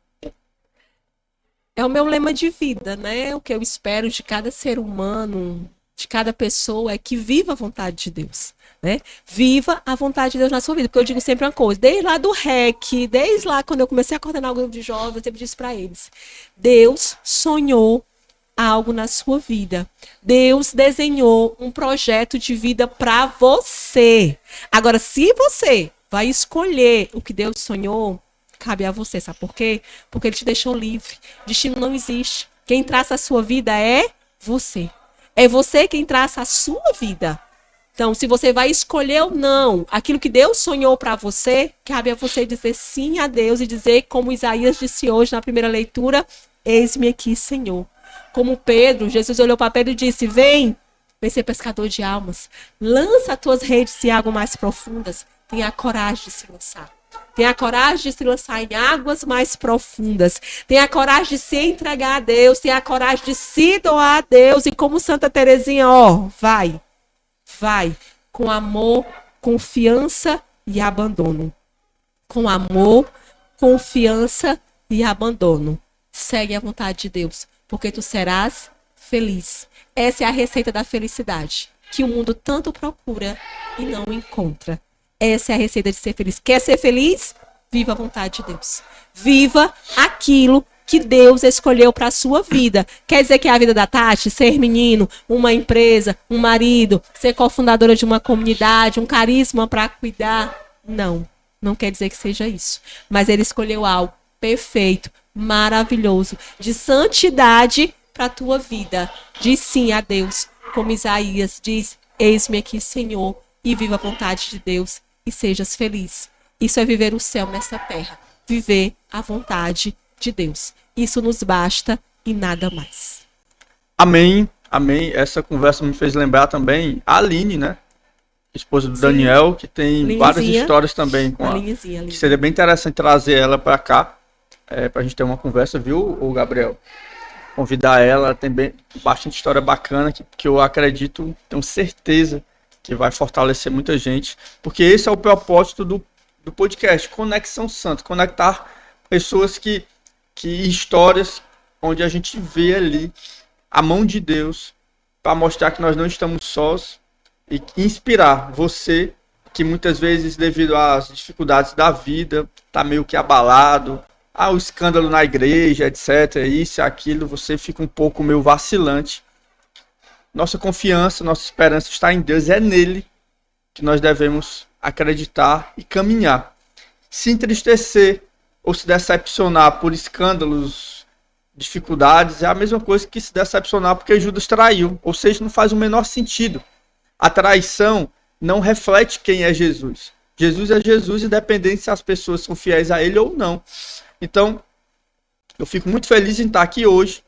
É o meu lema de vida, né? O que eu espero de cada ser humano, de cada pessoa, é que viva a vontade de Deus, né? Viva a vontade de Deus na sua vida. Porque eu digo sempre uma coisa, desde lá do REC, desde lá quando eu comecei a coordenar o grupo de jovens, eu sempre disse para eles, Deus sonhou algo na sua vida. Deus desenhou um projeto de vida para você. Agora, se você vai escolher o que Deus sonhou, cabe a você, sabe por quê? Porque Ele te deixou livre. Destino não existe. Quem traça a sua vida é você. É você quem traça a sua vida. Então, se você vai escolher ou não aquilo que Deus sonhou para você, cabe a você dizer sim a Deus e dizer, como Isaías disse hoje na primeira leitura, eis-me aqui, Senhor. Como Pedro, Jesus olhou para Pedro e disse, vem ser pescador de almas. Lança as tuas redes em águas mais profundas. Tenha a coragem de se lançar. Tenha a coragem de se lançar em águas mais profundas. Tenha a coragem de se entregar a Deus. Tenha a coragem de se doar a Deus. E como Santa Teresinha, vai. Com amor, confiança e abandono. Com amor, confiança e abandono. Segue a vontade de Deus, porque tu serás feliz. Essa é a receita da felicidade, que o mundo tanto procura e não encontra. Essa é a receita de ser feliz. Quer ser feliz? Viva a vontade de Deus. Viva aquilo que Deus escolheu para a sua vida. Quer dizer que é a vida da Tati, ser menino, uma empresa, um marido, ser cofundadora de uma comunidade, um carisma para cuidar? Não quer dizer que seja isso. Mas Ele escolheu algo perfeito, maravilhoso, de santidade para a tua vida. Diz sim a Deus, como Isaías diz, eis-me aqui, Senhor, e viva a vontade de Deus e sejas feliz. Isso é viver o céu nessa terra. Viver a vontade de Deus. Isso nos basta e nada mais. Amém. Essa conversa me fez lembrar também a Aline, né? Esposa do Daniel, que tem várias histórias também com que seria bem interessante trazer ela para cá, para a gente ter uma conversa, viu, o Gabriel? Convidar ela, tem bastante história bacana que eu acredito, tenho certeza que vai fortalecer muita gente, porque esse é o propósito do podcast, Conexão Santa, conectar pessoas que histórias onde a gente vê ali a mão de Deus para mostrar que nós não estamos sós e inspirar você que muitas vezes, devido às dificuldades da vida, está meio que abalado, o escândalo na igreja, etc., isso e aquilo, você fica um pouco meio vacilante. Nossa confiança, nossa esperança está em Deus, é nele que nós devemos acreditar e caminhar. Se entristecer ou se decepcionar por escândalos, dificuldades, é a mesma coisa que se decepcionar porque Judas traiu, ou seja, não faz o menor sentido. A traição não reflete quem é Jesus. Jesus é Jesus, independente se as pessoas são fiéis a ele ou não. Então, eu fico muito feliz em estar aqui hoje,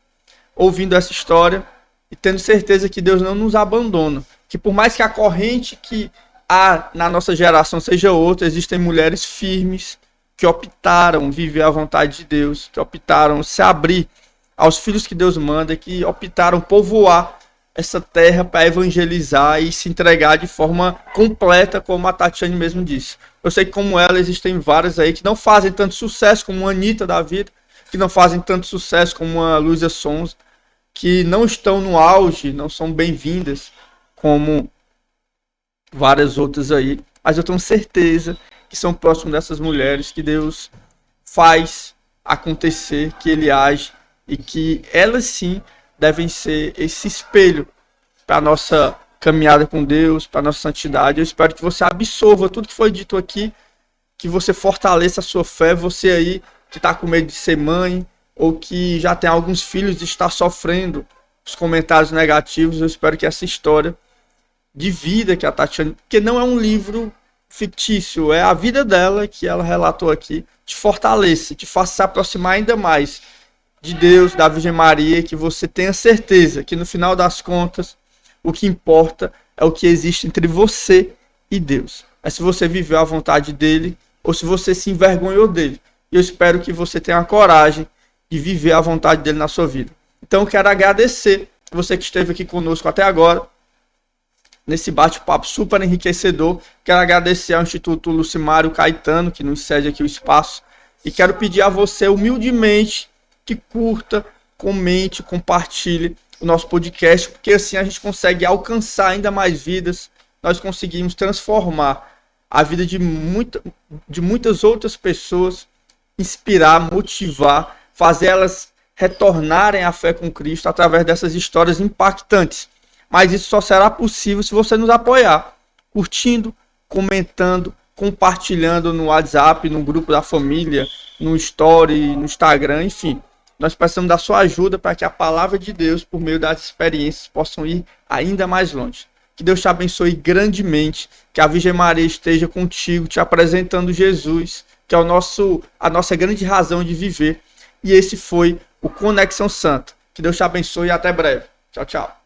ouvindo essa história e tendo certeza que Deus não nos abandona. Que por mais que a corrente que há na nossa geração seja outra, existem mulheres firmes que optaram viver a vontade de Deus, que optaram se abrir aos filhos que Deus manda, que optaram povoar essa terra para evangelizar e se entregar de forma completa, como a Tatiane mesmo disse. Eu sei que como ela, existem várias aí que não fazem tanto sucesso como a Anitta da vida, que não fazem tanto sucesso como a Luísa Sonza, que não estão no auge, não são bem-vindas como várias outras aí, mas eu tenho certeza que são próximos dessas mulheres, que Deus faz acontecer, que Ele age e que elas sim devem ser esse espelho para a nossa caminhada com Deus, para a nossa santidade. Eu espero que você absorva tudo que foi dito aqui, que você fortaleça a sua fé, você aí que está com medo de ser mãe, ou que já tem alguns filhos e está sofrendo os comentários negativos. Eu espero que essa história de vida que a Tatiane, porque não é um livro fictício, é a vida dela que ela relatou aqui, te fortaleça, te faça se aproximar ainda mais de Deus, da Virgem Maria, que você tenha certeza que no final das contas o que importa é o que existe entre você e Deus. É se você viveu a vontade dele ou se você se envergonhou dele. E eu espero que você tenha a coragem de viver a vontade dele na sua vida. Então eu quero agradecer você que esteve aqui conosco até agora, nesse bate-papo super enriquecedor. Quero agradecer ao Instituto Lucimário Caetano, que nos cede aqui o espaço. E quero pedir a você, humildemente, que curta, comente, compartilhe o nosso podcast, porque assim a gente consegue alcançar ainda mais vidas, nós conseguimos transformar a vida de muitas outras pessoas, inspirar, motivar, fazer elas retornarem à fé com Cristo através dessas histórias impactantes. Mas isso só será possível se você nos apoiar, curtindo, comentando, compartilhando no WhatsApp, no grupo da família, no Story, no Instagram, enfim. Nós precisamos da sua ajuda para que a palavra de Deus, por meio das experiências, possam ir ainda mais longe. Que Deus te abençoe grandemente, que a Virgem Maria esteja contigo, te apresentando Jesus, que é a nossa grande razão de viver. E esse foi o Conexão Santa. Que Deus te abençoe e até breve. Tchau, tchau.